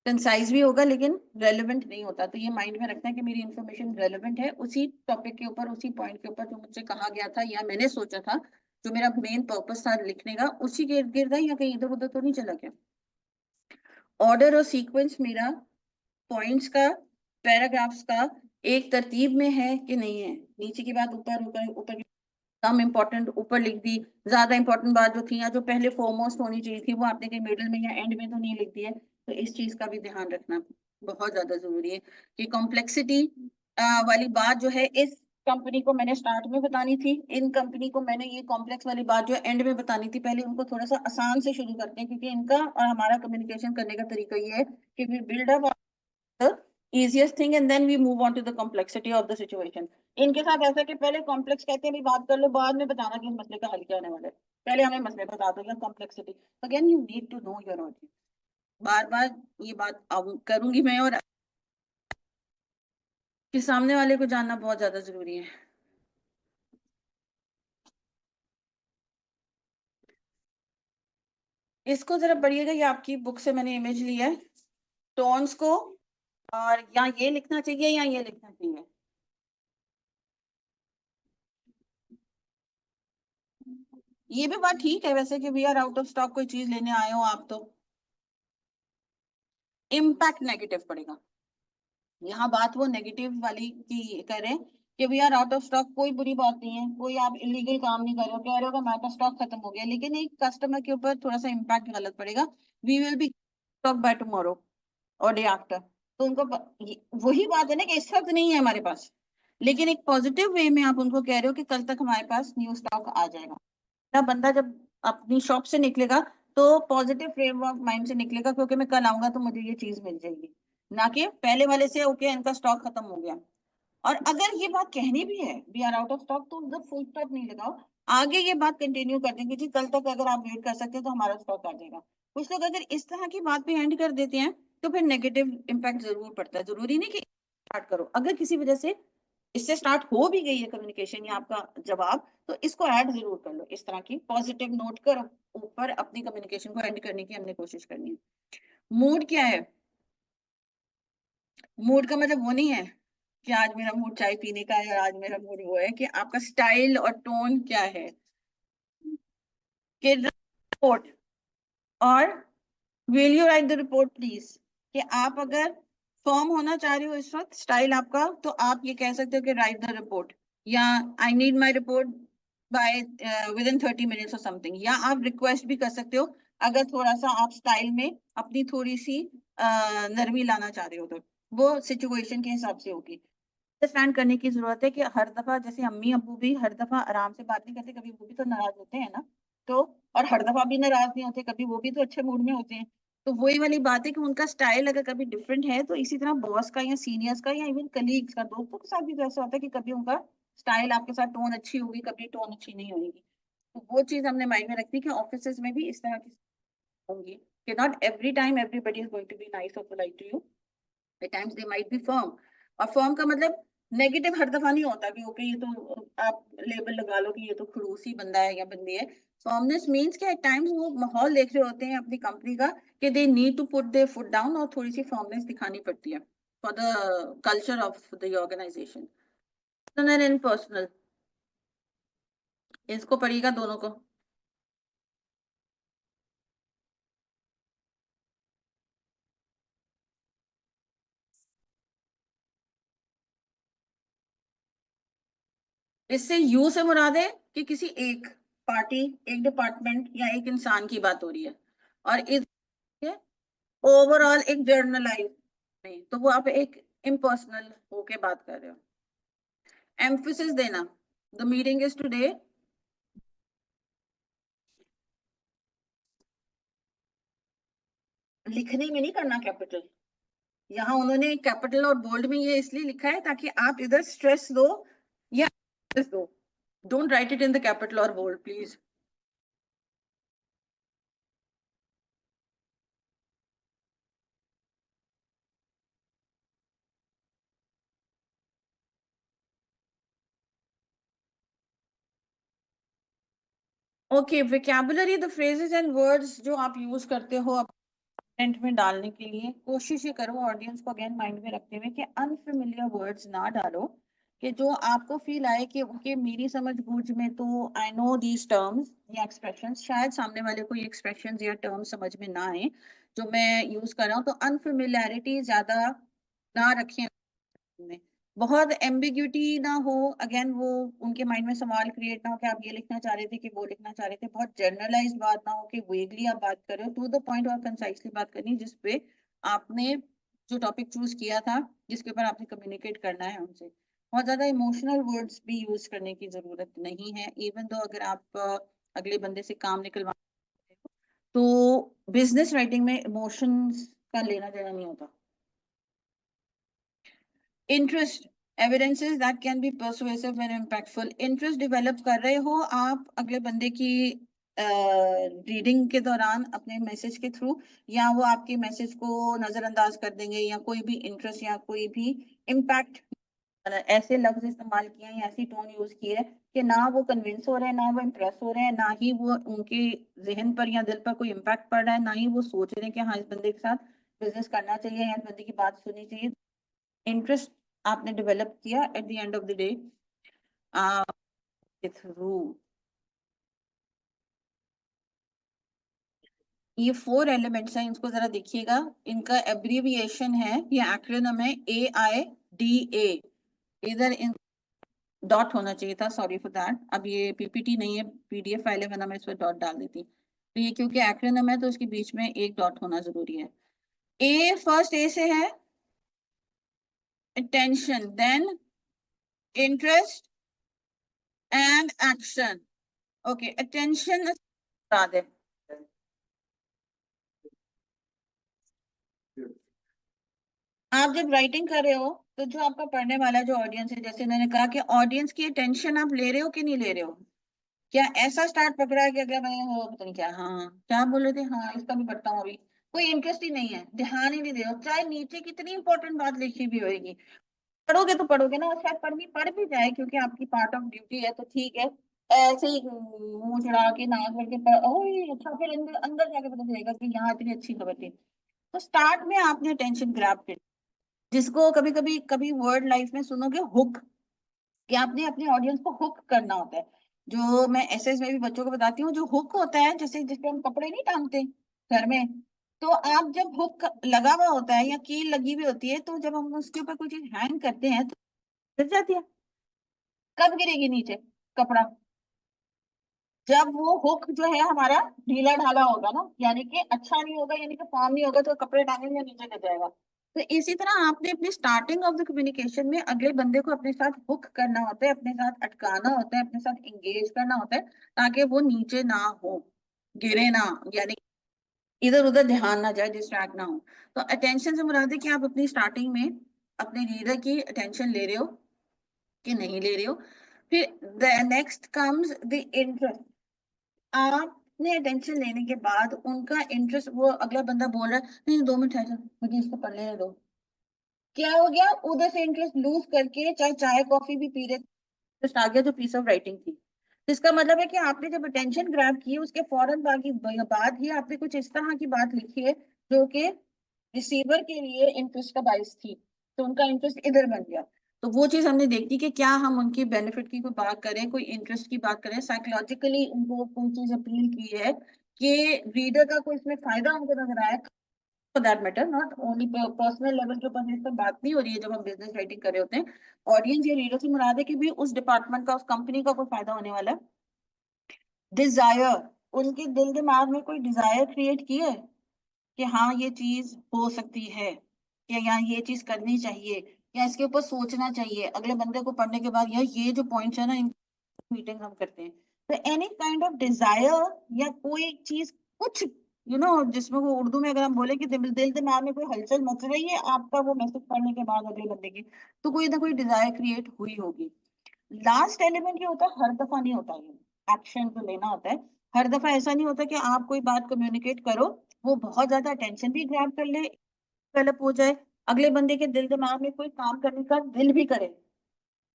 कंसाइज भी होगा लेकिन रेलेवेंट नहीं होता. तो ये माइंड में रखना है कि मेरी इंफॉर्मेशन रेलेवेंट है उसी टॉपिक के ऊपर, उसी पॉइंट के ऊपर जो मुझसे कहा गया था या मैंने सोचा था, जो मेरा मेन पर्पस था लिखने का, उसी के इर्द गिर्द है, या कहीं इधर उधर तो नहीं चला गया. ऑर्डर और सीक्वेंस मेरा पॉइंट्स का, पैराग्राफ्स का एक तरतीब में है कि नहीं है. नीचे की बात ऊपर, ऊपर ऊपर की कम इंपॉर्टेंट ऊपर लिख दी, ज्यादा इंपॉर्टेंट बात जो थी या जो पहले फोरमोस्ट होनी चाहिए थी वो आपने कहीं मिडिल में या एंड में तो नहीं लिख दी है. तो इस चीज का भी ध्यान रखना बहुत ज्यादा जरूरी है कि कॉम्प्लेक्सिटी वाली बात जो है इस कंपनी को मैंने स्टार्ट में बतानी थी, इन कंपनी को मैंने ये कॉम्प्लेक्स वाली बात जो है एंड में बतानी थी. पहले उनको थोड़ा सा आसान से शुरू करते हैं, क्योंकि इनका और हमारा कम्युनिकेशन करने का तरीका ये है कि we build up the easiest thing and then we move on to the complexity of the situation. इनके साथ ऐसा कि पहले कॉम्प्लेक्स कहते हैं भी बात कर लो, बाद में बताना कि इस मसले का हल क्या होने वाला है. पहले हमें मसले बता दो या complexity. Again you need to know your audience. बार बार ये बात करूंगी मैं, और कि सामने वाले को जानना बहुत ज्यादा जरूरी है. इसको जरा पढ़िएगा, ये आपकी बुक से मैंने इमेज ली है. टोन्स को और या ये लिखना चाहिए या ये लिखना चाहिए. ये भी बात ठीक है वैसे कि we are out of stock, कोई चीज लेने आए हो आप तो इम्पैक्ट नेगेटिव पड़ेगा. यहाँ बात वो नेगेटिव वाली की करें कि we are out of stock, कोई बुरी बात नहीं है, कोई आप इलीगल काम नहीं कर रहे हो, कह रहे हो कि हमारे पास स्टॉक खत्म हो गया, लेकिन एक कस्टमर के ऊपर थोड़ा सा इम्पैक्ट गलत पड़ेगा. We will be stock by tomorrow और डे आफ्टर. तो उनको वही बात है ना कि इस वक्त नहीं है हमारे पास, लेकिन एक पॉजिटिव वे में आप उनको कह रहे हो कि कल तक हमारे पास न्यू स्टॉक आ जाएगा. ना बंदा जब अपनी शॉप से निकलेगा तो पॉजिटिव फ्रेम ऑफ माइंड से निकलेगा, क्योंकि मैं कल आऊंगा तो मुझे ये चीज मिल जाएगी, ना कि पहले वाले से ओके इनका स्टॉक खत्म हो गया. और अगर ये बात कहनी भी है we are out of stock, तो उधर फुल स्टॉप नहीं लगाओ, आगे ये बात कंटिन्यू कर देंगे जी कल तक अगर आप वेट कर सकते हैं तो हमारा स्टॉक आ जाएगा. कुछ लोग अगर इस तरह की बात पे एंड कर देते हैं तो फिर नेगेटिव इम्पैक्ट जरूर पड़ता है. जरूरी नहीं कि स्टार्ट करो, अगर किसी वजह से इससे स्टार्ट हो भी गई है कम्युनिकेशन या आपका जवाब, तो इसको ऐड जरूर कर लो. इस तरह की पॉजिटिव नोट कर ऊपर अपनी कम्युनिकेशन को एंड करने की हमने कोशिश करनी है. मूड क्या है? मूड का मतलब वो नहीं है कि आज मेरा मूड चाय पीने का है और आज मेरा मूड वो है, कि आपका स्टाइल और टोन क्या है. कि रिपोर्ट और will you right the report please. कि आप अगर फॉर्म होना चाह रहे हो इस वक्त स्टाइल आपका, तो आप ये कह सकते हो कि राइट द रिपोर्ट, या I need my report by with in 30 minutes और समथिंग. या आप रिक्वेस्ट भी कर सकते हो अगर थोड़ा सा आप स्टाइल में अपनी थोड़ी सी नरमी लाना चाह रहे हो, तो वो सिचुएशन के हिसाब से होगी. अंडरस्टैंड करने की जरूरत है कि हर दफा जैसे अम्मी अब्बू भी हर दफा आराम से बात नहीं करते, कभी वो भी तो नाराज होते हैं ना. तो और हर दफा भी नाराज नहीं होते, कभी वो भी तो अच्छे मूड में होते हैं। तो वही वाली बात है कि उनका स्टाइल अगर कभी डिफरेंट है, तो इसी तरह बॉस का या सीनियर्स का या इवन कलीग्स का, दोस्तों के साथ भी तो ऐसा होता है कि कभी उनका स्टाइल आपके साथ टोन अच्छी होगी, कभी टोन अच्छी नहीं होगी। तो वो चीज हमने माइंड में रखनी कि ऑफिस में भी इस तरह की होंगी कि not every time everybody is going to be nice और polite to you. At times they might be firm. और फर्म का मतलब नेगेटिव हर दफा नहीं होता कि ओके ये तो आप लेबल लगा लो कि ये तो खड़ूसी बंदा है या बंदी है। फर्मनेस मीन्स कि एट टाइम्स वो माहौल देख रहे होते हैं अपनी कंपनी का कि they need to put their foot down, और थोड़ी सी फर्मनेस दिखानी पड़ती है for the culture of the organisation. Personal and personal, इसको पड़ेगा दोनों को। इससे यू से मुराद है कि किसी एक पार्टी, एक डिपार्टमेंट या एक इंसान की बात हो रही है, और इस ओवरऑल एक जर्नलाइज नहीं, तो वो आप एक इम्पर्सनल होके बात कर रहे हो। एम्फेसिस देना, द मीटिंग इज टुडे। लिखने में नहीं करना कैपिटल, यहाँ उन्होंने कैपिटल और बोल्ड में ये इसलिए लिखा है ताकि आप इधर स्ट्रेस दो या emphasis दो। Don't write it in the capital और bold please. Okay, vocabulary, the phrases and words जो आप यूज करते हो कंटेंट में डालने के लिए, कोशिश ये करो ऑडियंस को अगेन माइंड में रखते हुए कि अनफेमिलियर वर्ड्स ना डालो, कि जो आपको फील आए कि ओके मेरी समझ बूझ में तो आई नो दीज टर्म्स या एक्सप्रेशंस, शायद सामने वाले को ये एक्सप्रेशंस या टर्म्स समझ में ना आए जो मैं यूज कर रहा हूँ, तो अनफेमिलियरिटी ज्यादा ना रखें में। बहुत एम्बिग्यूटी ना हो, अगेन वो उनके माइंड में सवाल क्रिएट ना हो कि आप ये लिखना चाह रहे थे कि वो लिखना चाह रहे थे। बहुत जनरलाइज्ड बात ना हो कि वेगली आप बात कर रहे हो, टू द पॉइंट और कंसाइसली बात करनी, जिसपे आपने जो टॉपिक चूज किया था, जिसके ऊपर आपने कम्युनिकेट करना है उनसे। बहुत ज्यादा इमोशनल वर्ड्स भी यूज करने की जरूरत नहीं है, इवन दो अगर आप अगले बंदे से काम निकलवा, तो बिजनेस राइटिंग में इमोशंस का लेना देना नहीं होता। Interest, evidences that can be persuasive and impactful. Interest develop कर रहे हो आप अगले बंदे की रीडिंग के दौरान अपने मैसेज के थ्रू, या वो आपके मैसेज को नजरअंदाज कर देंगे, या कोई भी इंटरेस्ट या कोई भी इम्पैक्ट, ऐसे लफ्ज इस्तेमाल किए हैं, ऐसी टोन यूज की है कि ना वो कन्विंस हो रहे हैं, ना वो इम्प्रेस हो रहे हैं, ना ही वो उनके जहन पर या दिल पर कोई इम्पैक्ट पड़ रहा है, ना ही वो सोच रहे हैं कि हाँ इस बंदे के साथ बिजनेस करना चाहिए या इस बंदे की बात सुननी चाहिए। इंटरेस्ट आपने डेवलप किया at the end of the day के थ्रू। ये 4 एलिमेंट्स हैं, इनको जरा देखिएगा। इनका एब्रीविएशन है, ये एक्रोनिम है AIDA। इधर इन डॉट होना चाहिए था, सॉरी फॉर दैट। अब ये पीपीटी नहीं है, PDF फाइल है, वरना मैं इस पर डॉट डाल देती। तो ये क्योंकि एक्रोनिम है तो इसके बीच में एक डॉट होना जरूरी है। ए, फर्स्ट ए से है attention, then interest and action. Okay, attention है। आप जब राइटिंग कर रहे हो, तो जो आपका पढ़ने वाला जो ऑडियंस है, जैसे मैंने कहा कि ऑडियंस की अटेंशन आप ले रहे हो कि नहीं ले रहे हो। क्या ऐसा स्टार्ट पकड़ा है कि अगर मैं हो पता नहीं क्या, हाँ क्या बोल रहे थे, हाँ इसका भी पढ़ता हूँ अभी, कोई इंटरेस्ट ही नहीं है, ध्यान ही नहीं दे रहे हो, चाहे नीचे कितनी इंपॉर्टेंट बात लिखी भी होगी। पढ़ोगे तो पढ़ोगे ना, और शायद पढ़ भी जाए क्योंकि आपकी पार्ट ऑफ ड्यूटी है, तो ठीक है। ऐसे ही मुंह चढ़ा के नाक भर के पढ़, ओह अच्छा, फिर अंदर अंदर जाके पता चलेगा कि यहाँ इतनी अच्छी खबर थी। तो स्टार्ट में आपने टेंशन ग्रैब कर, जिसको कभी कभी कभी वर्ड लाइफ में सुनोगे हुक, कि आपने अपने ऑडियंस को हुक करना होता है। जो मैं एसएस में भी बच्चों को बताती हूँ, जो हुक होता है, जैसे जिसपे हम कपड़े नहीं टांगते घर में, तो आप जब हुक लगा हुआ होता है या कील लगी हुई होती है, तो जब हम उसके ऊपर कोई चीज हैंग करते हैं तो गिर जाती है। कब गिरेगी नीचे कपड़ा? जब वो हुक जो है हमारा ढीला ढाला होगा ना, यानी कि अच्छा नहीं होगा, यानी कि फॉर्म नहीं होगा, तो कपड़े टांगेंगे नीचे गिर जाएगा। तो इसी तरह आपने अपनी स्टार्टिंग ऑफ द कम्युनिकेशन में अगले बंदे को अपने साथ हुक करना होता है, अपने साथ अटकाना होता है, अपने साथ एंगेज करना होता है, ताकि वो नीचे ना हो, गिरे ना, यानी इधर उधर ध्यान ना जाए, डिस्ट्रैक्ट ना हो। तो अटेंशन से मुराद है कि आप अपनी स्टार्टिंग में अपने रीडर की अटेंशन ले रहे हो कि नहीं ले रहे हो। फिर नेक्स्ट कम्स द इंटरेस्ट। आपने अटेंशन लेने के बाद उनका इंटरेस्ट, वो अगला बंदा बोल रहा है नहीं 2 मिनट ठहर जाओ, मुझे इसको पढ़ लेने दो, क्या हो गया, उधर से इंटरेस्ट लूज करके चाहे चाय कॉफी भी पी रहे, इंटरेस्ट आ गया जो पीस ऑफ राइटिंग थी। तो इसका मतलब है कि आपने जब अटेंशन ग्रैब की उसके फौरन बाद ही आपने कुछ इस तरह की बात लिखी है जो कि रिसीवर के लिए इंटरेस्ट का बाइस थी, तो उनका इंटरेस्ट इधर बन गया। तो वो चीज हमने देखी कि क्या हम उनकी बेनिफिट की कोई बात करें, कोई इंटरेस्ट की बात करें, साइकोलॉजिकली उनको कोई चीज अपील की है कि रीडर का कोई इसमें फायदा उनको नजर आया, for that matter, not only personal level के ऊपर इस पर बात नहीं हो रही है जब हम बिजनेस राइटिंग कर रहे होते हैं। ऑडियंस या रीडर से मुराद है कि भी उस डिपार्टमेंट का, उस कंपनी का कोई फायदा होने वाला है। डिजायर, उनके दिल दिमाग में कोई डिजायर क्रिएट की है कि हाँ ये चीज हो सकती है, या यहाँ ये चीज करनी चाहिए, या इसके ऊपर सोचना चाहिए अगले बंदे को पढ़ने के बाद, या ये जो पॉइंट्स है ना, इन मीटिंग हम करते हैं। तो एनी काइंड ऑफ डिजायर, या कोई चीज, कुछ जिसमें वो उर्दू में अगर हम बोले कि दिल दिमाग में कोई हलचल मच रही है आपका वो मैसेज पढ़ने के बाद अगले बंदे की, तो कोई ना कोई डिजायर क्रिएट हुई होगी। लास्ट एलिमेंट ये होता है, हर दफा नहीं होता, ये एक्शन जो लेना होता है, हर दफा ऐसा नहीं होता कि आप कोई बात कम्युनिकेट करो, वो बहुत ज्यादा अटेंशन भी ग्रैब कर ले, डेवलप हो जाए, अगले बंदे के दिल दिमाग में कोई काम करने का दिल भी करे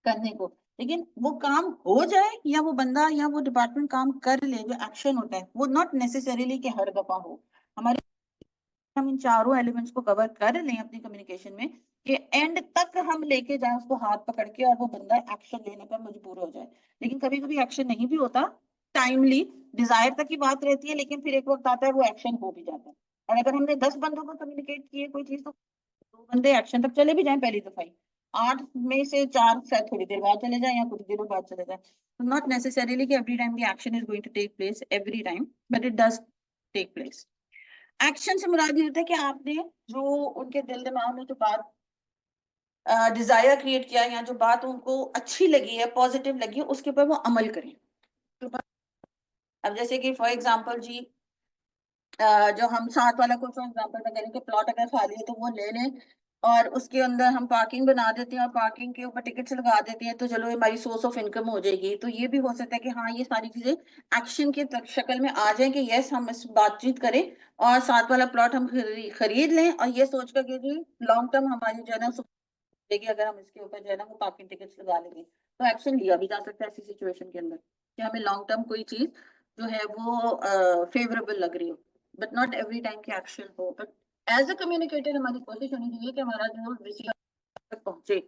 करने को, लेकिन वो काम हो जाए, या वो बंदा या वो डिपार्टमेंट काम कर ले, जो एक्शन होता है वो नॉट नेसेसरीली कि हर दफा हो। हमारे हम इन चारों एलिमेंट्स को कवर कर लें अपनी कम्युनिकेशन में, कि एंड तक हम लेके जाए उसको हाथ पकड़ के, और वो बंदा एक्शन लेने पर मजबूर हो जाए। लेकिन कभी कभी एक्शन नहीं भी होता टाइमली, डिजायर तक की बात रहती है, लेकिन फिर एक वक्त आता है वो एक्शन हो भी जाता है। और अगर हमने 10 बंदों को कम्युनिकेट किए कोई चीज, तो 2 बंदे एक्शन तक चले भी जाएं पहली दफा ही, 8 में से 4 शायद थोड़ी देर बाद चले जाए या कुछ देर बाद चले जाए। तो नॉट नेसेसरीली कि every time the action is going to take place every time, but it does take place. Action से मुराद ये होता है कि आपने जो उनके दिल दिमाग में जो बात डिजायर क्रिएट किया, या जो बात उनको अच्छी लगी है, पॉजिटिव लगी है, उसके ऊपर वो अमल करें। तो अब जैसे कि फॉर एग्जांपल जी, जो हम साथ वाला कोई फॉर एग्जांपल में करें कि प्लॉट अगर खाली है तो वो ले लें, और उसके अंदर हम पार्किंग बना देते हैं और पार्किंग के ऊपर टिकट्स लगा देते हैं, तो चलो हमारी सोर्स ऑफ इनकम हो जाएगी। तो ये भी हो सकता है कि हाँ ये सारी चीजें एक्शन की शक्ल में आ जाए कि यस हम इस बातचीत करें, और साथ वाला प्लॉट हम खरीद लें, और ये सोच कर कि जी लॉन्ग टर्म हमारी जो है ना देखिए अगर हम इसके ऊपर जो है ना वो पार्किंग टिकट्स लगा लेंगे, तो एक्शन लिया भी जा सकता है ऐसी सिचुएशन के अंदर, कि हमें लॉन्ग टर्म कोई चीज जो है वो फेवरेबल लग रही हो, बट नॉट एवरी टाइम की एक्शन हो। बट एज अ कम्युनिकेटर हमारी कोशिश होनी चाहिए कि हमारा जो रिसीवर तक पहुंचे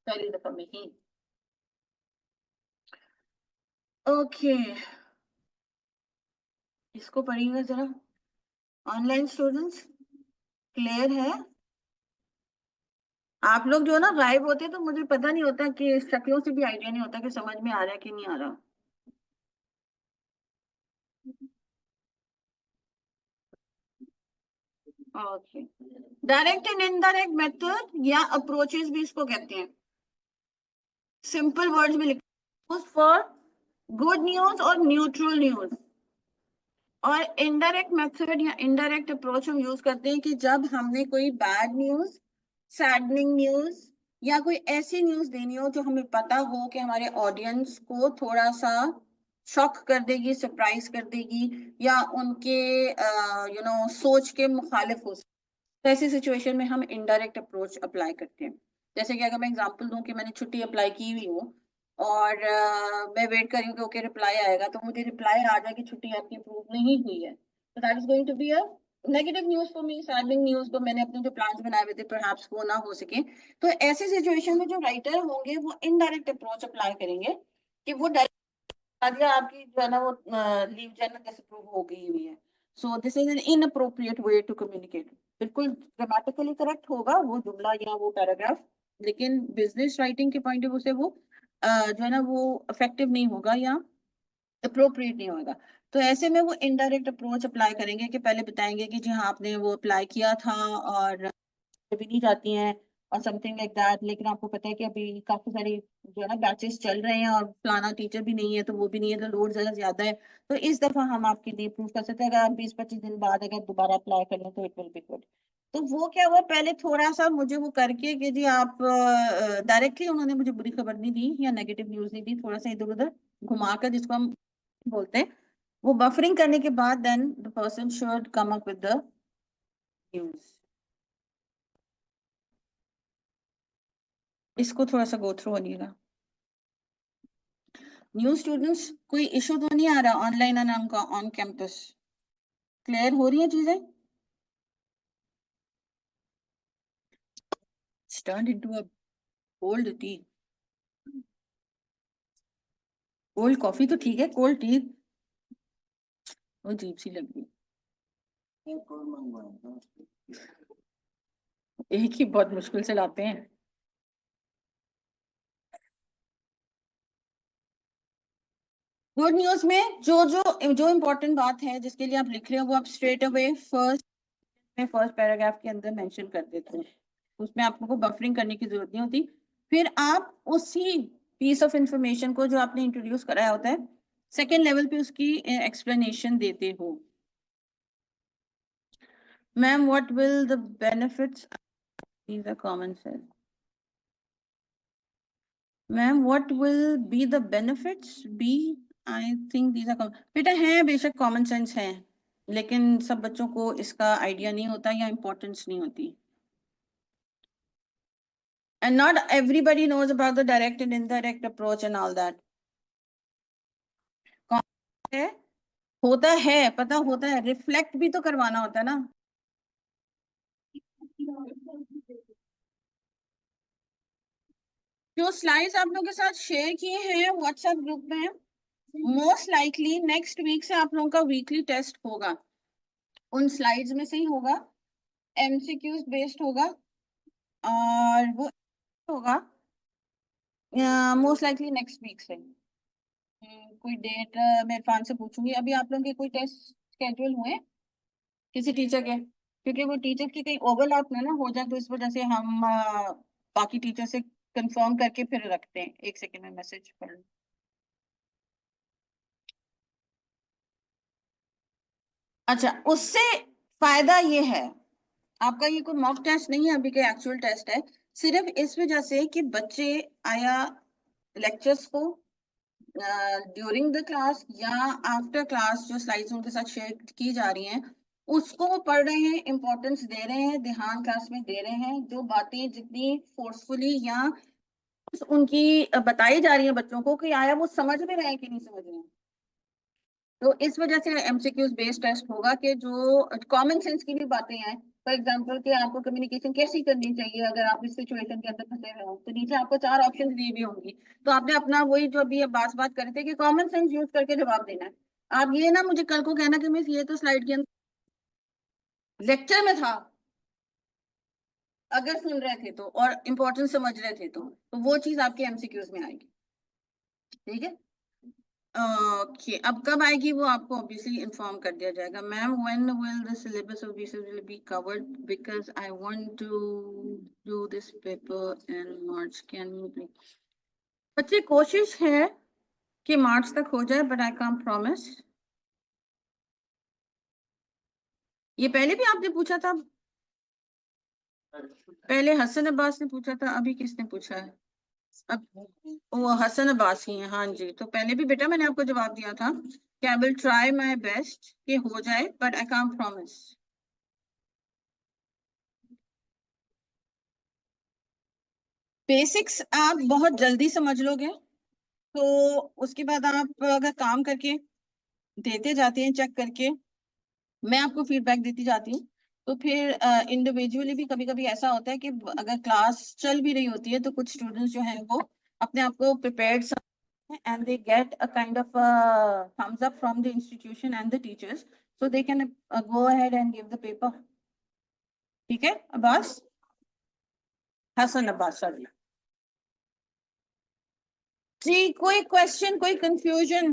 पहली दफा में ही। ओके, इसको पढ़िएगा जरा, ऑनलाइन स्टूडेंट्स, क्लियर है? आप लोग जो है ना गायब होते हैं तो मुझे पता नहीं होता, कि शक्लों से भी आइडिया नहीं होता कि समझ में आ रहा है कि नहीं आ रहा। Okay, direct and indirect method या अप्रोचेस भी इसको कहते हैं, सिंपल वर्ड्स में लिखते हैं फॉर गुड न्यूज और न्यूट्रल न्यूज। और इनडायरेक्ट मेथड या इनडायरेक्ट अप्रोच हम यूज करते हैं कि जब हमने कोई बैड न्यूज, सैडनिंग न्यूज, या कोई ऐसी न्यूज देनी हो जो हमें पता हो कि हमारे ऑडियंस को थोड़ा सा शॉक कर देगी, सरप्राइज कर देगी, या उनके सोच के मुखालिफ हो, तो ऐसी सिचुएशन में हम इनडायरेक्ट अप्रोच अप्लाई करते हैं। जैसे कि अगर मैं एग्जांपल दूं कि मैंने छुट्टी अप्लाई की हुई हूँ, और मैं वेट कर रही हूँ कि ओके रिप्लाई आएगा, तो मुझे रिप्लाई आ जाए कि छुट्टी आपकी अप्रूव नहीं हुई है, तो that is going to be a negative news for me, saddening news, को मैंने अपने जो प्लान्स बनाए हुए थे परहैप्स वो ना हो सके। तो ऐसे सिचुएशन में जो राइटर होंगे वो इनडायरेक्ट अप्रोच अप्लाई करेंगे, कि वो दिया आपकी जो है ना वो लीव जो है ना डिसअप्रूव हो गई हुई है, so this is an inappropriate way to communicate. बिल्कुल ग्रामेटिकली करेक्ट होगा वो जुमला या वो पैराग्राफ, लेकिन बिजनेस राइटिंग के पॉइंट ऑफ व्यू से वो जो है ना वो इफेक्टिव नहीं होगा या अप्रोप्रिएट नहीं होगा। तो ऐसे में वो इनडायरेक्ट अप्रोच अप्लाई करेंगे, कि पहले बताएंगे कि जी हाँ आपने वो अप्लाई किया था, और भी नहीं जाती हैं और समथिंग लाइक दैट, लेकिन आपको पता है कि अभी काफी सारी जो है ना बैचेस चल रहे हैं और फलाना टीचर भी नहीं है तो वो भी नहीं है, तो लोड जरा ज्यादा है। तो इस दफा हम आपके लिए प्रूव कर सकते हैं, अगर आप 20-25 दिन बाद अगर दोबारा अप्लाई कर लें तो इट विल बी गुड। तो वो क्या हुआ, पहले थोड़ा सा मुझे वो करके कि जी आप डायरेक्टली उन्होंने मुझे बुरी खबर नहीं दी या नेगेटिव न्यूज नहीं दी, थोड़ा सा इधर उधर घुमाकर, जिसको हम बोलते हैं, वो बफरिंग करने के बाद then the person should come up with the news. इसको थोड़ा सा गो थ्रू होनिएगा। न्यू स्टूडेंट्स, कोई इशू तो नहीं आ रहा ऑनलाइन और ऑन कैंपस? क्लियर हो रही है चीजें? Turn into a cold T. Cold coffee तो ठीक है, कोल्ड टी वो अजीब सी लग रही है, एक ही बहुत मुश्किल से लाते हैं। गुड न्यूज में जो जो जो इम्पोर्टेंट बात है जिसके लिए आप लिख रहे हो वो आप स्ट्रेट अवे फर्स्ट पैराग्राफ के अंदर मेंशन कर देते हैं, उसमें आपको बफरिंग करने की जरूरत नहीं होती। फिर आप उसी पीस ऑफ इंफॉर्मेशन को जो आपने इंट्रोड्यूस कराया होता है सेकेंड लेवल पे उसकी एक्सप्लेनेशन देते हो। Ma'am what will the benefits, these are common sense. Ma'am, what will be the benefits? Be, I think these are common. बेटा है बेशक कॉमन सेंस है, लेकिन सब बच्चों को इसका आइडिया नहीं होता या इम्पोर्टेंस नहीं होती। And not everybody knows about the direct and indirect approach and all that. है, होता है, पता होता है, रिफ्लेक्ट भी तो करवाना होता है ना। जो स्लाइड्स आप लोगों के साथ शेयर किए हैं व्हाट्सएप ग्रुप में, मोस्ट लाइकली नेक्स्ट वीक से आप लोगों का वीकली टेस्ट होगा, उन स्लाइड्स में से ही होगा, एमसीक्यूज बेस्ड होगा, और वो होगा मोस्ट लाइकली नेक्स्ट वीक से। कोई डेट मैं इरफान से पूछूंगी। अभी आप लोगों के कोई टेस्ट स्केड्यूल हुए किसी टीचर के? क्योंकि वो टीचर की कहीं ओवरलैप ना हो जाए, तो इस वजह से हम बाकी टीचर से कंफर्म करके फिर रखते हैं। एक सेकंड में मैसेज पढ़ लूं। अच्छा, उससे फायदा ये है, आपका ये कोई मॉक टेस्ट नहीं है, अभी के एक्चुअल टेस्ट है, सिर्फ इस वजह से कि बच्चे आया लेक्चर्स को ड्यूरिंग द क्लास या आफ्टर क्लास जो स्लाइड्स उनके साथ शेयर की जा रही हैं उसको वो पढ़ रहे हैं, इंपॉर्टेंस दे रहे हैं, ध्यान क्लास में दे रहे हैं, जो बातें जितनी फोर्सफुली या उनकी बताई जा रही है बच्चों को कि आया वो समझ में रहे हैं कि नहीं समझ रहे हैं। तो इस वजह से एमसीक्यूज बेस्ड टेस्ट होगा कि जो कॉमन सेंस की भी बातें हैं, फॉर एग्जांपल कि आपको कम्युनिकेशन कैसी करनी चाहिए अगर आप इस सिचुएशन के अंदर फंसे हुए हो, तो नीचे आपको 4 ऑप्शन दी हुई होंगी, तो आपने अपना वही जो अभी बात कर रहे थे कि कॉमन सेंस यूज करके जवाब देना है। आप ये ना मुझे कल को कहना कि मिस ये तो स्लाइड के अंदर लेक्चर में था, अगर सुन रहे थे तो और इम्पोर्टेंस समझ रहे थे तो वो चीज आपके एमसीक्यूज में आएगी। ठीक है, ओके, अब कब आएगी वो आपको ऑब्वियसली इन्फॉर्म कर दिया जाएगा। Ma'am when will the syllabus of this will be covered, because I want to do this paper in March, can you please? बच्चे कोशिश है कि मार्च तक हो जाए, बट आई कांट प्रॉमिस। ये पहले भी आपने पूछा था, पहले हसन अब्बास ने पूछा था, अभी किसने पूछा है? अब वो हसन अब्बास ही है, हाँ जी। तो पहले भी बेटा मैंने आपको जवाब दिया था कि I will try my best कि हो जाए, but I can't promise. Basics आप बहुत जल्दी समझ लोगे, तो उसके बाद आप अगर काम करके देते जाते हैं चेक करके, मैं आपको फीडबैक देती जाती हूँ, तो फिर इंडिविजुअली भी कभी कभी ऐसा होता है कि अगर क्लास चल भी रही होती है तो कुछ स्टूडेंट्स जो हैं वो अपने आप को prepared and they get a kind of a thumbs up from the institution and the teachers, so they can go ahead and give the paper. ठीक है अब्बास, हसन अब्बास सॉरी जी। कोई क्वेश्चन, कोई कंफ्यूजन?